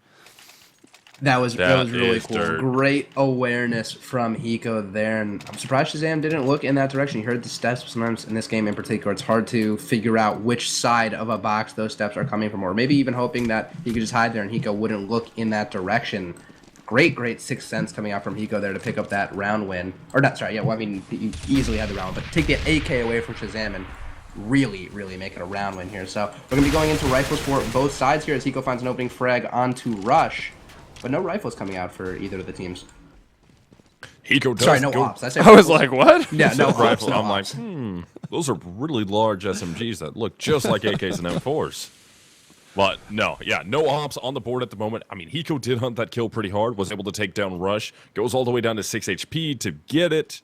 S1: That was really cool.
S3: Dirt.
S1: Great awareness from Hiko there, and I'm surprised Shazam didn't look in that direction. He heard the steps. Sometimes in this game in particular, it's hard to figure out which side of a box those steps are coming from, or maybe even hoping that he could just hide there and Hiko wouldn't look in that direction. Great sixth sense coming out from Hiko there to pick up that round win. Or not, sorry, yeah, well, I mean, he easily had the round, but take the AK away from Shazam and really make it a round win here. So we're going to be going into rifles for both sides here as Hiko finds an opening frag onto Rush. But no rifles coming out for either of the teams.
S3: Hiko does.
S1: Sorry, no ops.
S2: I was like, what?
S1: Yeah, no
S3: rifles.
S1: No
S3: I'm
S1: ops.
S3: like, those are really large SMGs that look just like AKs and M4s. But no, yeah, no ops on the board at the moment. I mean, Hiko did hunt that kill pretty hard, was able to take down Rush, goes all the way down to 6 HP to get it.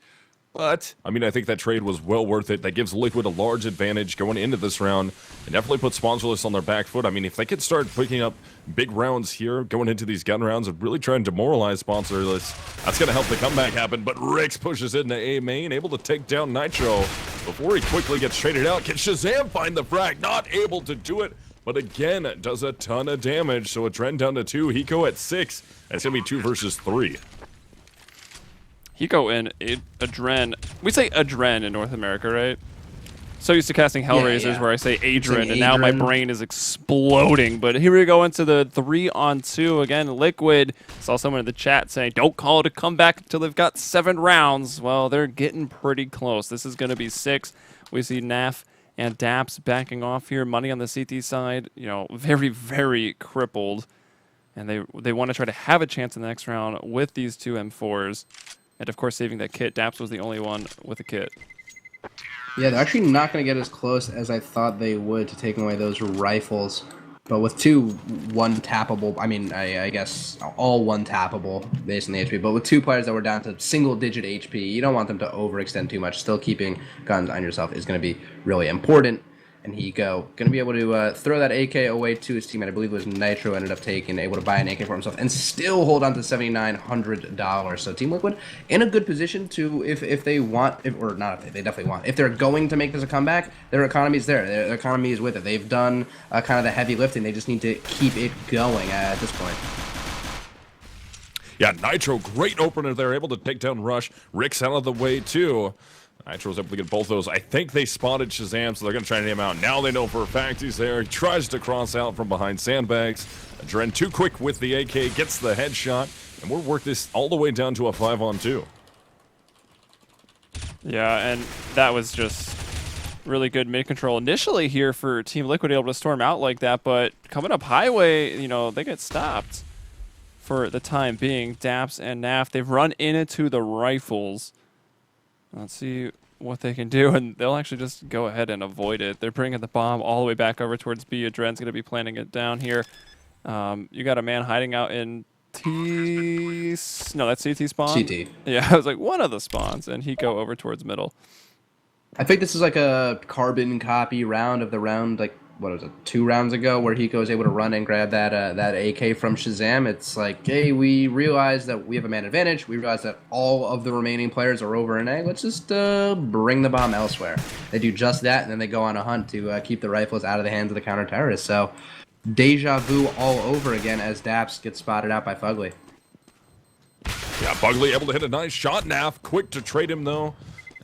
S3: But, I mean, I think that trade was well worth it. That gives Liquid a large advantage going into this round. And definitely put Sponsorless on their back foot. I mean, if they could start picking up big rounds here, going into these gun rounds, and really try and demoralize Sponsorless, that's going to help the comeback happen. But Rix pushes into A main, able to take down Nitro. Before he quickly gets traded out, can Shazam find the frag? Not able to do it. But again, it does a ton of damage. So a Dren down to 2, Hiko at 6. That's going to be 2 versus 3.
S2: Hiko and Adren. We say Adren in North America, right? So used to casting Hellraisers
S1: yeah.
S2: where I say Adren, and now my brain is exploding. But here we go into the 3-on-2. Again, Liquid. Saw someone in the chat saying, don't call it a comeback until they've got 7 rounds. Well, they're getting pretty close. This is going to be 6. We see Naf and Daps backing off here. Money on the CT side, you know, very crippled. And they want to try to have a chance in the next round with these 2 M4s. And, of course, saving that kit. Daps was the only one with a kit.
S1: Yeah, they're actually not going to get as close as I thought they would to taking away those rifles. But with 2 one-tappable, I mean, I guess all one-tappable based on the HP, but with 2 players that were down to single-digit HP, you don't want them to overextend too much. Still keeping guns on yourself is going to be really important. And Hiko going to be able to throw that AK away to his teammate. I believe it was Nitro ended up taking, able to buy an AK for himself, and still hold on to $7,900. So Team Liquid in a good position to, if they want, or not if they definitely want, if they're going to make this a comeback, their economy's there. Their economy is with it. They've done kind of the heavy lifting. They just need to keep it going at this point.
S3: Yeah, Nitro, great opener there, able to take down Rush. Rix out of the way, too. Nitro's able to get both those. I think they spotted Shazam, so they're going to try to name him out. Now they know for a fact he's there. He tries to cross out from behind sandbags. Adren too quick with the AK, gets the headshot, and we'll work this all the way down to a 5-on-2.
S2: Yeah, and that was just really good mid-control initially here for Team Liquid, able to storm out like that, but coming up highway, you know, they get stopped for the time being. Daps and Naf, they've run into the rifles. Let's see what they can do, and they'll actually just go ahead and avoid it. They're bringing the bomb all the way back over towards B. Adren's going to be planting it down here. You got a man hiding out in T... No, that's CT spawn?
S1: CT.
S2: Yeah, I was like, one of the spawns, and he go over towards middle.
S1: I think this is like a carbon copy round of the round, like, what was it, 2 rounds ago, where Hiko was able to run and grab that AK from Shazam. It's like, hey, we realize that we have a man advantage. We realize that all of the remaining players are over in A. Let's just bring the bomb elsewhere. They do just that, and then they go on a hunt to keep the rifles out of the hands of the counter-terrorists. So, deja vu all over again as Daps gets spotted out by Fugly.
S3: Yeah, Fugly able to hit a nice shot. Naf quick to trade him though.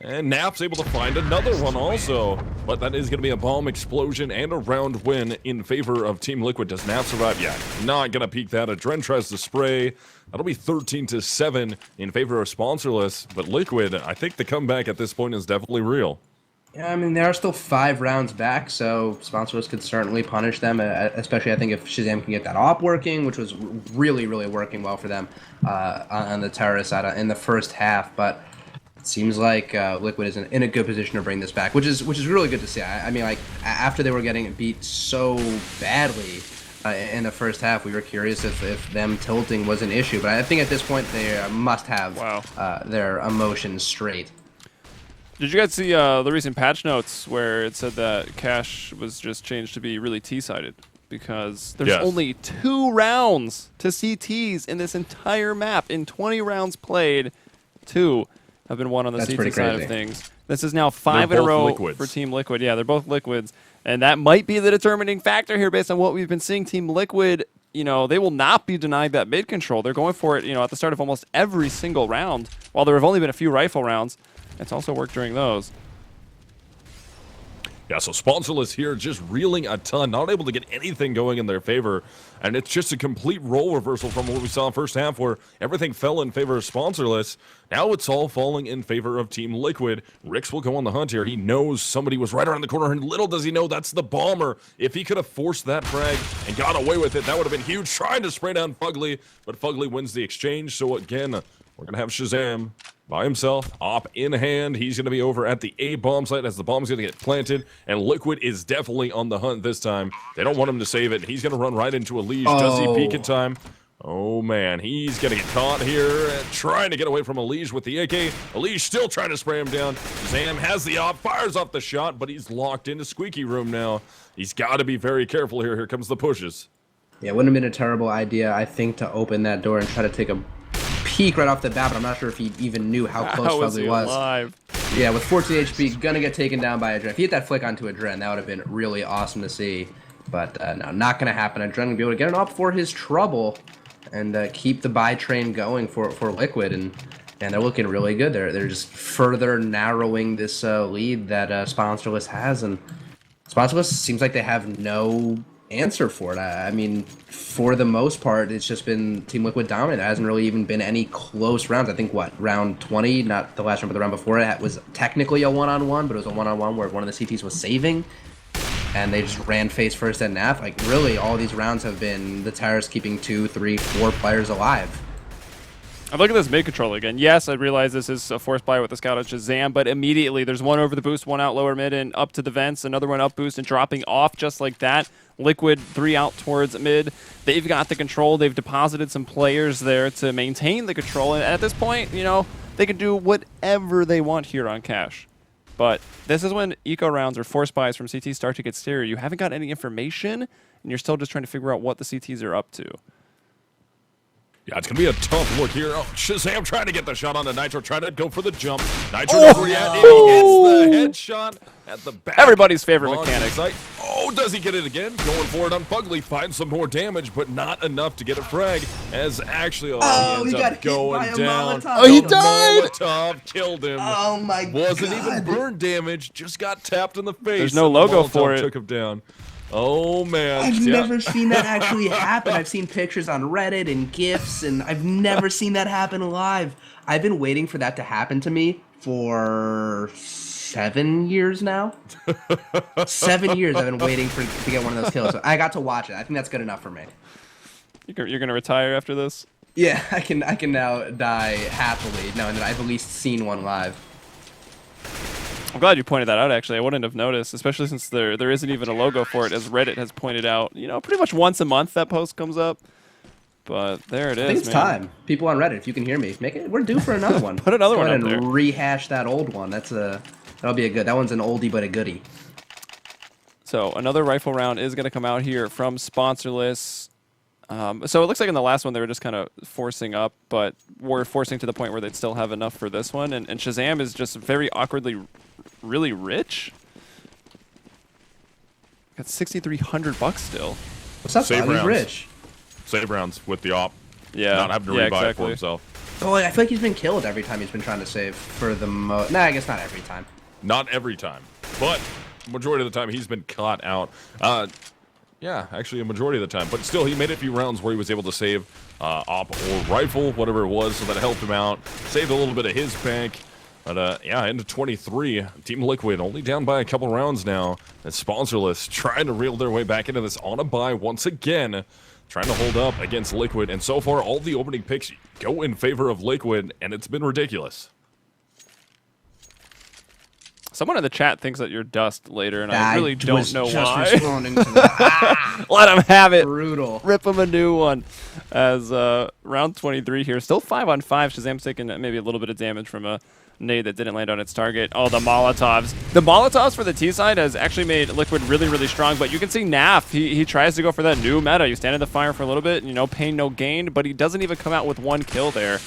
S3: And Naf's able to find another one also. But that is going to be a bomb explosion and a round win in favor of Team Liquid. Does Naf survive? Yeah, not going to peek that. Adren tries to spray. That'll be 13-7 in favor of Sponsorless. But Liquid, I think the comeback at this point is definitely real.
S1: Yeah, I mean, there are still 5 rounds back, so Sponsorless could certainly punish them, especially I think if Shazam can get that op working, which was really, really working well for them on the terrorist side in the first half. But it seems like Liquid is in a good position to bring this back, which is really good to see. I mean, like, after they were getting beat so badly in the first half, we were curious if them tilting was an issue. But I think at this point they must have their emotions straight.
S2: Did you guys see the recent patch notes where it said that Cash was just changed to be really T-sided? Because there's only 2 rounds to CTs in this entire map. In 20 rounds played, 2 have been won on the CT side of things. This is now 5 in a row for Team Liquid. Yeah, they're both Liquids. And that might be the determining factor here based on what we've been seeing. Team Liquid, you know, they will not be denied that mid control. They're going for it, you know, at the start of almost every single round. While there have only been a few rifle rounds, it's also worked during those.
S3: Yeah, so Sponsorless here just reeling a ton, not able to get anything going in their favor. And it's just a complete role reversal from what we saw in first half where everything fell in favor of Sponsorless. Now it's all falling in favor of Team Liquid. Rix will go on the hunt here. He knows somebody was right around the corner, and little does he know that's the bomber. If he could have forced that frag and got away with it, that would have been huge. Trying to spray down Fugly, but Fugly wins the exchange. So again, we're going to have Shazam by himself, op in hand. He's going to be over at the A bomb site as the bomb's going to get planted, and Liquid is definitely on the hunt this time. They don't want him to save it. He's going to run right into a leash. Does he peek in time? Oh man, he's going to get caught here, trying to get away from a leash with the AK. A leash still trying to spray him down. Zam has the op, fires off the shot, but he's locked into Squeaky Room now. He's got to be very careful here. Here comes the pushes.
S1: Yeah, it wouldn't have been a terrible idea, I think, to open that door and try to take a peek right off the bat, but I'm not sure if he even knew how close Fugly was.
S2: Alive?
S1: Yeah, with 14 HP, gonna get taken down by Adren. If he hit that flick onto Adren, that would have been really awesome to see. But no, not gonna happen. Adren gonna be able to get an op for his trouble and keep the buy train going for Liquid, and they're looking really good. They're just further narrowing this lead that Sponsorless has, and Sponsorless seems like they have no answer for it. I mean, for the most part, it's just been Team Liquid dominant. It hasn't really even been any close rounds. I think, what, round 20, not the last round, but the round before it was technically a one-on-one, but it was a one-on-one where one of the CTs was saving, and they just ran face first at NAF. Like, really, all these rounds have been the Terrorists keeping 2, 3, 4 players alive.
S2: I'm looking at this mid control again. Yes, I realize this is a forced buy with the scout of Shazam, but immediately there's one over the boost, one out lower mid and up to the vents, another one up boost and dropping off just like that. Liquid 3 out towards mid. They've got the control. They've deposited some players there to maintain the control. And at this point, you know, they can do whatever they want here on Cash. But this is when eco rounds or force buys from CT start to get scary. You haven't got any information, and you're still just trying to figure out what the CTs are up to.
S3: Yeah, it's going to be a tough look here. Oh, Shazam trying to get the shot onto Nitro, trying to go for the jump. Nitro knows where he at. He gets the headshot at the back.
S2: Everybody's favorite mechanic.
S3: Oh, does he get it again? Going for it on Fugly. Finds some more damage, but not enough to get a frag. As actually, he ends up going down.
S2: Oh, he died!
S3: Molotov killed him.
S1: Oh, my God.
S3: Wasn't even burn damage, just got tapped in the face.
S2: There's no logo for it.
S3: Took him down. Oh, man.
S1: I've never seen that actually happen. I've seen pictures on Reddit and GIFs, and I've never seen that happen live. I've been waiting for that to happen to me for 7 years now. 7 years I've been waiting to get one of those kills. So I got to watch it. I think that's good enough for me.
S2: You're going to retire after this?
S1: Yeah, I can now die happily knowing that I've at least seen one live.
S2: I'm glad you pointed that out, actually. I wouldn't have noticed, especially since there isn't even a logo for it, as Reddit has pointed out. You know, pretty much once a month that post comes up. But there it is,
S1: I think it's time. People on Reddit, if you can hear me, make it. We're due for another one.
S2: Put another one up there.
S1: And rehash that old one. That'll be a good. That one's an oldie but a goodie.
S2: So another rifle round is going to come out here from Sponsorless. So it looks like in the last one they were just kind of forcing up, but we're forcing to the point where they'd still have enough for this one. And Shazam is just very awkwardly really rich. Got $6,300 still.
S1: What's up,
S3: Save
S1: He's
S3: rounds.
S1: rich.
S3: Save rounds with the op.
S2: Yeah.
S3: Not having to rebuy it for himself.
S1: Oh, I feel like he's been killed every time he's been trying to save for the most. Nah, I guess not every time.
S3: Not every time, but majority of the time he's been caught out. Yeah, actually a majority of the time. But still, he made a few rounds where he was able to save op or rifle, whatever it was, so that helped him out. Saved a little bit of his bank. But yeah, into 23, Team Liquid only down by a couple rounds now. And Sponsorless trying to reel their way back into this on a bye once again. Trying to hold up against Liquid. And so far, all the opening picks go in favor of Liquid, and it's been ridiculous.
S2: Someone in the chat thinks that you're Dust later, and I really don't know why.
S1: Responding to that.
S2: Let him have it.
S1: Brutal.
S2: Rip him a new one. As round 23 here, still 5-on-5. Shazam's taking maybe a little bit of damage from a nade that didn't land on its target. Oh, the Molotovs. The Molotovs for the T side has actually made Liquid really, really strong, but you can see Naf, he tries to go for that new meta. You stand in the fire for a little bit, you know, pain, no gain, but he doesn't even come out with one kill there.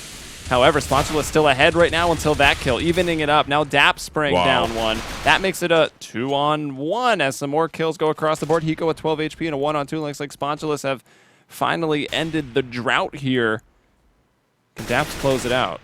S2: However, Sponsorless still ahead right now until that kill, evening it up. Now Dap spraying down one. That makes it a 2-on-1 as some more kills go across the board. Hiko with 12 HP and a 1-on-2. Looks like Sponsorless have finally ended the drought here. Can Daps close it out?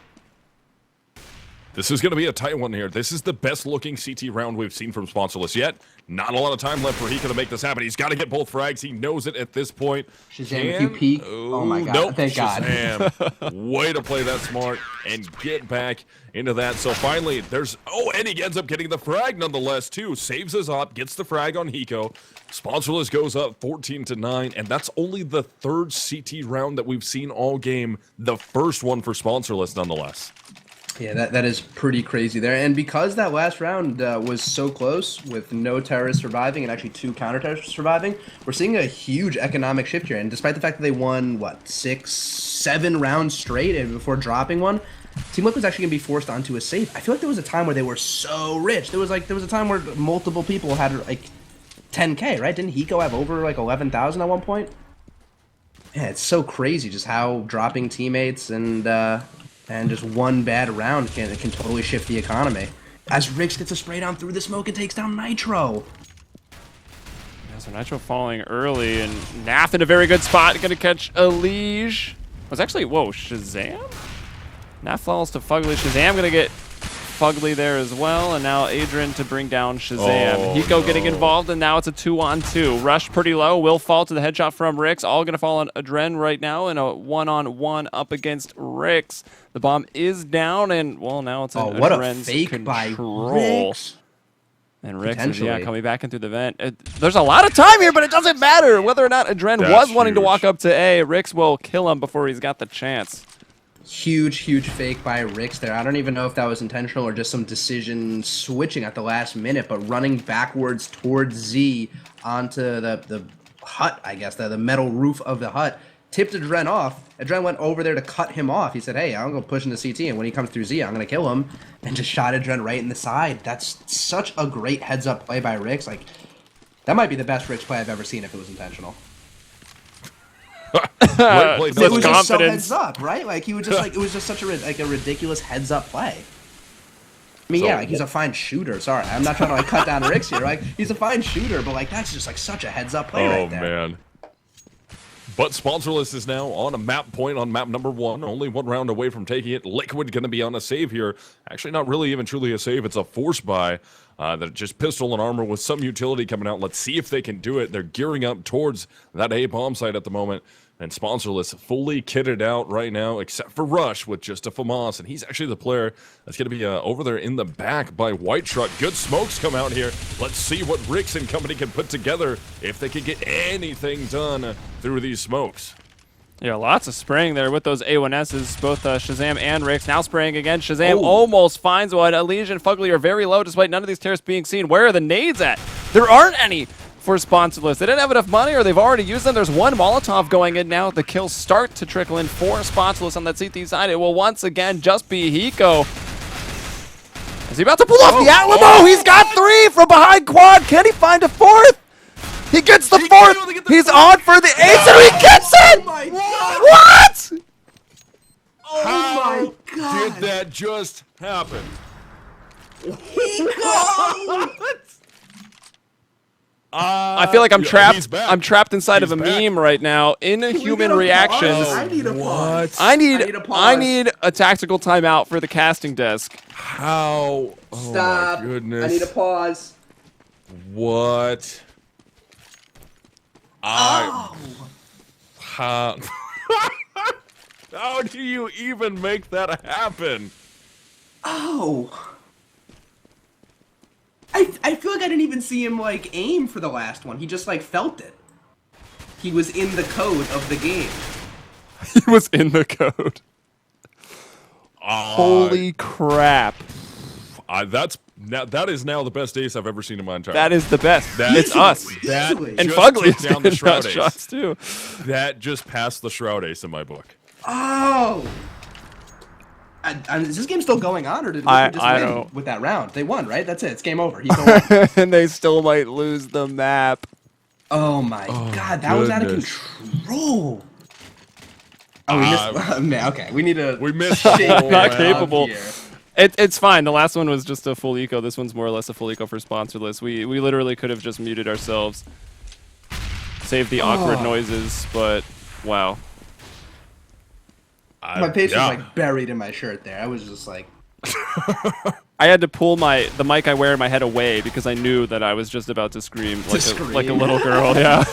S3: This is going to be a tight one here. This is the best-looking CT round we've seen from Sponsorless yet. Not a lot of time left for Hiko to make this happen. He's got to get both frags. He knows it at this point.
S1: Shazam, if you peek. Oh my god.
S3: Nope.
S1: Thank
S3: Shazam. Way to play that smart and get back into that. So finally, there's... Oh, and he ends up getting the frag nonetheless, too. Saves his op, gets the frag on Hiko. Sponsorless goes up 14-9, and that's only the third CT round that we've seen all game. The first one for Sponsorless, nonetheless.
S1: Yeah, that is pretty crazy there. And because that last round was so close with no terrorists surviving and actually 2 counter-terrorists surviving, we're seeing a huge economic shift here. And despite the fact that they won, what, 6, 7 rounds straight before dropping one, Team Liquid's actually going to be forced onto a safe. I feel like there was a time where they were so rich. There was a time where multiple people had like 10K, right? Didn't Hiko have over like 11,000 at one point? Yeah, it's so crazy just how dropping teammates and just one bad round can totally shift the economy. As Rix gets a spray down through the smoke and takes down Nitro.
S2: Yeah, so Nitro falling early, and Naf in a very good spot. Going to catch a Liege. Was actually, whoa, Shazam? Naf falls to Fugly. Shazam going to get Fugly there as well, and now Adrian to bring down Shazam.
S3: Oh,
S2: Hiko getting involved, and now it's a 2-on-2. Rush pretty low, will fall to the headshot from Rix. All going to fall on Adren right now in a 1-on-1 up against Rix. The bomb is down, and, well, now it's in Adren's control.
S1: By Rix.
S2: And Rix is, coming back in through the vent. There's a lot of time here, but it doesn't matter whether or not Adren was wanting to walk up to A. Rix will kill him before he's got the chance.
S1: Huge fake by Rix there. I don't even know if that was intentional or just some decision switching at the last minute, but running backwards towards Z onto the hut, I guess, the metal roof of the hut, tipped Adren off. Adren went over there to cut him off. He said, hey, I'm going to push into CT, and when he comes through Z, I'm going to kill him, and just shot Adren right in the side. That's such a great heads-up play by Rix. Like, that might be the best Rix play I've ever seen if it was intentional.
S3: It was
S1: just so heads up, right? Like he was just like it was just such a ridiculous heads up play. I mean, yeah, like he's a fine shooter. Sorry, I'm not trying to like cut down Rix here. Like he's a fine shooter, but like that's just like such a heads up play right there.
S3: Oh man. But Sponsorless is now on a map point on map number 1, only 1 round away from taking it. Liquid going to be on a save here. Actually, not really even truly a save. It's a force buy. That just pistol and armor with some utility coming out. Let's see if they can do it. They're gearing up towards that A bomb site at the moment. And Sponsorless fully kitted out right now, except for Rush with just a FAMAS. And he's actually the player that's going to be over there in the back by White Truck. Good smokes come out here. Let's see what Rix and company can put together if they can get anything done through these smokes.
S2: Yeah, lots of spraying there with those A1Ss, both Shazam and Rix. Now spraying again. Shazam almost finds one. Elysian and Fugly are very low despite none of these terrorists being seen. Where are the nades at? There aren't any for Sponsorless. They didn't have enough money or they've already used them. There's one Molotov going in now. The kills start to trickle in for Sponsorless on that CT side. It will once again just be Hiko. Is he about to pull off the Alamo? He's got 3 from behind quad. Can he find a 4th? He gets the 4th. He's on for the ace and he gets it.
S1: Oh my god!
S2: What?
S1: Oh my god!
S3: Did that just happen?
S1: Hiko!
S2: I feel like I'm
S3: he's
S2: trapped.
S3: back.
S2: I'm trapped inside
S3: He's
S2: of a
S3: back.
S2: meme right now. Inhuman reactions.
S4: I need a pause.
S2: I need
S4: a pause.
S2: a tactical timeout for the casting desk.
S3: How? Oh
S4: Stop.
S3: my goodness.
S4: I need a pause.
S3: What?
S4: Oh.
S3: How? How do you even make that happen?
S4: Oh. I feel like I didn't even see him like aim for the last one. He just like felt it. He was in the code of the game.
S2: He was in the code. Holy crap.
S3: That is now the best ace I've ever seen in my entire
S2: That is the best. It's
S4: Easily.
S2: us.
S3: That
S4: Easily.
S2: And
S3: just
S2: Fugly
S3: took down the
S2: is
S3: Shroud
S2: doing
S3: Ace.
S2: shots too.
S3: That just passed the Shroud Ace in my book.
S4: Oh. Is this game still going on, or did we just
S2: I
S4: win
S2: don't-
S4: with that round? They won, right? That's it. It's game over. He's won.
S2: And they still might lose the map.
S4: Oh my god, that was out of
S3: goodness.
S4: control. Oh, we missed. Man, okay, we need to.
S3: We missed
S4: shake
S3: the whole
S4: it
S2: Not
S4: up
S2: capable.
S4: here.
S2: It's fine. The last one was just a full eco. This one's more or less a full eco for sponsorless. We literally could have just muted ourselves. Saved the awkward noises, but wow.
S4: My face was like buried in my shirt there. I was just like,
S2: I had to pull the mic I wear in my head away because I knew that I was just about to scream like a little girl. Yeah.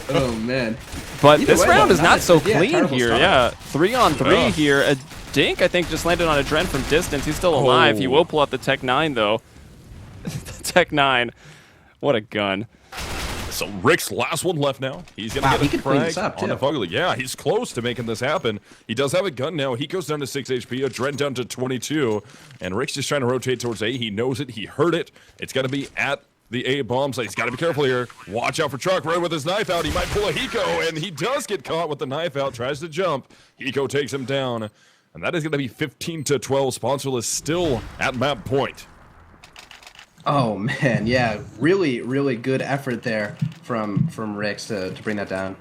S4: oh man.
S2: But
S4: Either
S2: this
S4: way,
S2: round
S4: though,
S2: is not so
S4: yeah,
S2: clean
S4: terrible
S2: here.
S4: start.
S2: Yeah, 3-on-3
S3: Yeah.
S2: here. A Dink, I think, just landed on a Dren from distance. He's still alive. He
S3: Oh.
S2: will pull out the Tech 9, though. Tech 9. What a gun.
S3: So Rick's last one left now. He's gonna
S4: Wow,
S3: get
S4: he
S3: a
S4: could clean
S3: frag
S4: this up,
S3: on the
S4: too.
S3: Fugly. Yeah, he's close to making this happen. He does have a gun now. He goes down to 6 HP, a Dren down to 22, and Rick's just trying to rotate towards A. He knows it. He heard it. It's gonna be at the A bomb site. He's got to be careful here. Watch out for Truck right with his knife out. He might pull a Hiko, and he does get caught with the knife out. Tries to jump. Hiko takes him down, and that is going to be 15-12. Sponsorless still at map point.
S4: Oh man, yeah, really, really good effort there from Rix to bring that down.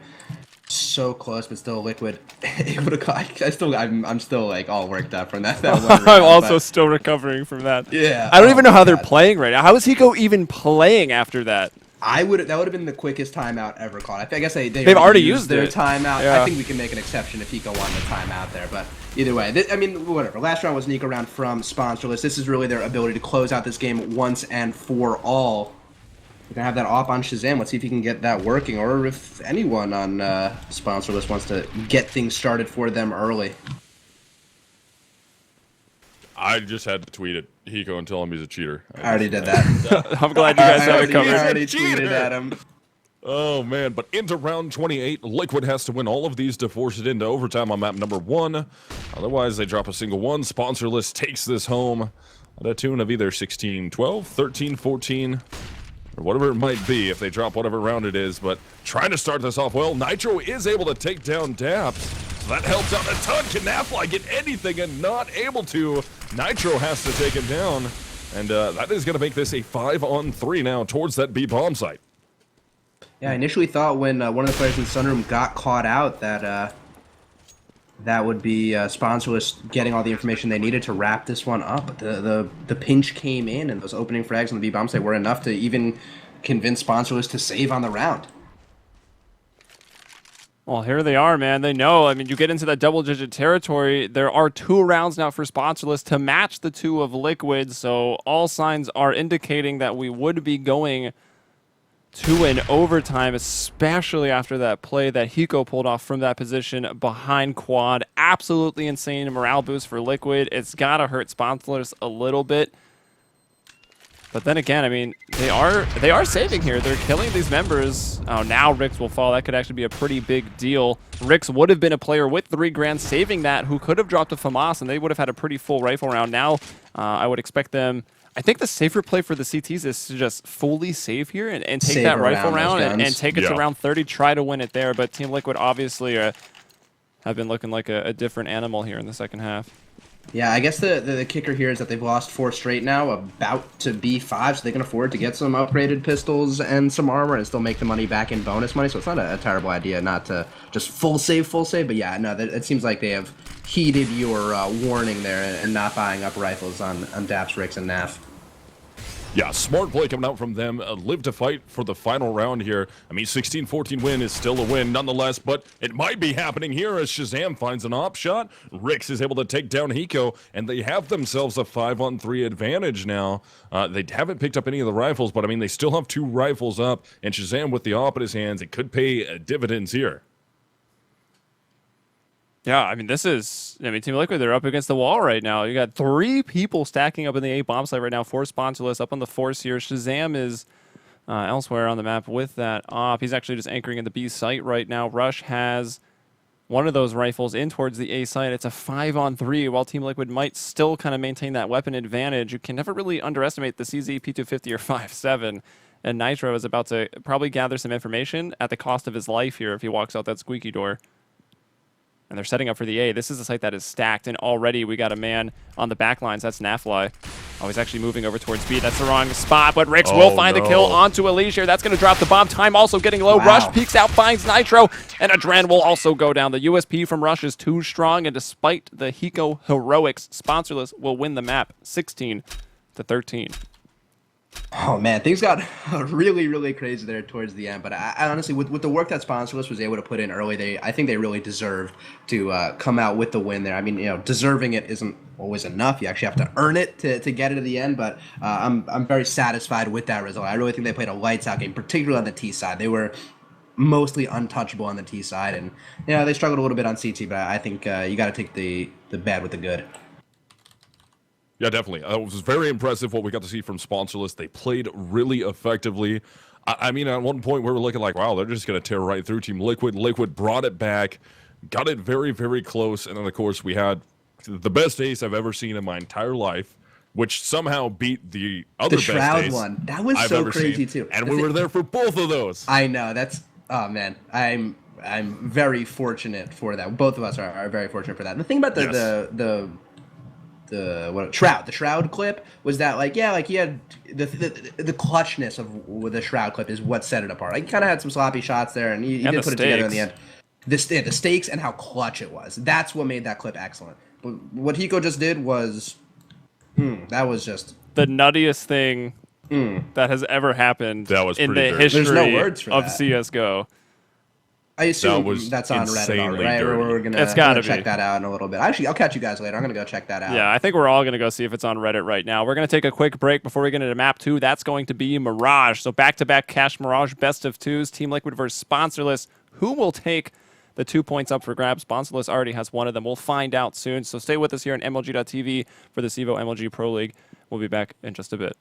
S4: So close, but still Liquid able to caught. I'm still like all worked up from that one round,
S2: I'm also
S4: but-
S2: still recovering from that.
S4: Yeah,
S2: I don't
S4: oh
S2: even know
S4: my
S2: how they're
S4: God.
S2: playing right now. How is Hiko even playing after that?
S4: that would have been the quickest timeout ever called. I guess they've
S2: already used
S4: their
S2: it.
S4: timeout.
S2: Yeah.
S4: I think we can make an exception if Hiko wanted a timeout there, but either way, I mean, whatever. Last round was an eco round from Sponsorless. This is really their ability to close out this game once and for all. We're gonna have that off on Shazam. Let's see if he can get that working, or if anyone on Sponsorless wants to get things started for them early.
S3: I just had to tweet at Hiko and tell him he's a cheater.
S4: I already did that.
S2: I'm glad you guys have it
S4: I
S2: covered.
S4: already
S3: Cheater.
S4: tweeted at him.
S3: Oh, man. But into round 28, Liquid has to win all of these to force it into overtime on map number 1. Otherwise, they drop a single one. Sponsorless takes this home at a tune of either 16-12, 13-14, or whatever it might be if they drop whatever round it is. But trying to start this off well, Nitro is able to take down Daps. So that helps out a ton. Can Nafly get anything and not able to? Nitro has to take him down. And that is going to make this a 5-on-3 now towards that B bomb site.
S4: Yeah, I initially thought when one of the players in Sunroom got caught out that that would be Sponsorless getting all the information they needed to wrap this one up. But the pinch came in, and those opening frags on the B bomb site were enough to even convince Sponsorless to save on the round.
S2: Well, here they are, man. They know. I mean, you get into that double-digit territory. There are 2 rounds now for Sponsorless to match the 2 of Liquid, so all signs are indicating that we would be going to an overtime, especially after that play that Hiko pulled off from that position behind Quad. Absolutely insane morale boost for Liquid. It's got to hurt Sponsorless a little bit. But then again, I mean, they are saving here. They're killing these members. Oh, now Rix will fall. That could actually be a pretty big deal. Rix would have been a player with 3 grand saving that who could have dropped a FAMAS, and they would have had a pretty full rifle round. Now, I would expect them... I think the safer play for the CTs is to just fully save here and take
S4: Save
S2: that rifle
S4: around those
S2: round and
S4: guns.
S2: take it to
S3: Yeah.
S2: round 30, try to win it there. But Team Liquid obviously have been looking like a different animal here in the second half.
S4: Yeah, I guess the kicker here is that they've lost 4 straight now, about to be 5, so they can afford to get some upgraded pistols and some armor and still make the money back in bonus money, so it's not a terrible idea not to just full save, but yeah, no, it seems like they have heeded your warning there and not buying up rifles on Daps, Rix, and Naf.
S3: Yeah, smart play coming out from them. Live to fight for the final round here. I mean, 16-14 win is still a win nonetheless, but it might be happening here as Shazam finds an op shot. Rix is able to take down Hiko, and they have themselves a 5-on-3 advantage now. They haven't picked up any of the rifles, but I mean, they still have 2 rifles up, and Shazam with the op in his hands, it could pay dividends here.
S2: Yeah, I mean, Team Liquid, they're up against the wall right now. You got 3 people stacking up in the A bomb site right now. 4 Sponsorless up on the force here. Shazam is elsewhere on the map with that op. He's actually just anchoring in the B site right now. Rush has one of those rifles in towards the A site. It's a 5-on-3, while Team Liquid might still kind of maintain that weapon advantage. You can never really underestimate the CZ P250 or 5.7. And Nitro is about to probably gather some information at the cost of his life here if he walks out that squeaky door. And they're setting up for the A. This is a site that is stacked, and already we got a man on the back lines. That's Nafly. Oh, he's actually moving over towards B. That's the wrong spot, but Rix will find the kill onto Elise here. That's going to drop the bomb. Time also getting low.
S4: Wow.
S2: Rush peeks out, finds Nitro, and Adren will also go down. The USP from Rush is too strong, and despite the Hiko heroics, Sponsorless will win the map 16-13.
S4: Oh man, things got really, really crazy there towards the end. But I honestly, with the work that Sponsorless was able to put in early, I think they really deserved to come out with the win there. I mean, deserving it isn't always enough. You actually have to earn it to get it to the end. But I'm very satisfied with that result. I really think they played a lights out game, particularly on the T side. They were mostly untouchable on the T side, and they struggled a little bit on CT. But I think you got to take the bad with the good.
S3: Yeah, definitely. It was very impressive what we got to see from Sponsorless. They played really effectively. I mean, at one point we were looking like, wow, they're just going to tear right through Team Liquid. Liquid brought it back, got it very, very close. And then, of course, we had the best ace I've ever seen in my entire life, which somehow beat the other best
S4: Shroud
S3: ace
S4: one. That was
S3: I've
S4: so
S3: ever
S4: crazy,
S3: seen.
S4: too.
S3: And we were there for both of those.
S4: I know. Oh, man. I'm very fortunate for that. Both of us are very fortunate for that. And the thing about the Shroud clip was that he had the clutchness of the Shroud clip is what set it apart. He kind of had some sloppy shots there, and he did put it together in the end. The stakes and how clutch it was. That's what made that clip excellent. But what Hiko just did was, that was just
S2: the nuttiest thing that has ever happened in the history
S4: There's no words for
S2: of
S4: that.
S2: CSGO.
S4: I assume
S3: was
S4: that's on Reddit already, right?
S3: dirty.
S4: We're
S2: It's gotta
S4: check
S2: be.
S4: that out in a little bit. Actually, I'll catch you guys later. I'm going to go check that out.
S2: Yeah, I think we're all going to go see if it's on Reddit right now. We're going to take a quick break before we get into map 2. That's going to be Mirage. So back-to-back Cash Mirage best of 2s. Team Liquid versus Sponsorless. Who will take the 2 points up for grabs? Sponsorless already has one of them. We'll find out soon. So stay with us here on MLG.TV for the CEVO MLG Pro League. We'll be back in just a bit.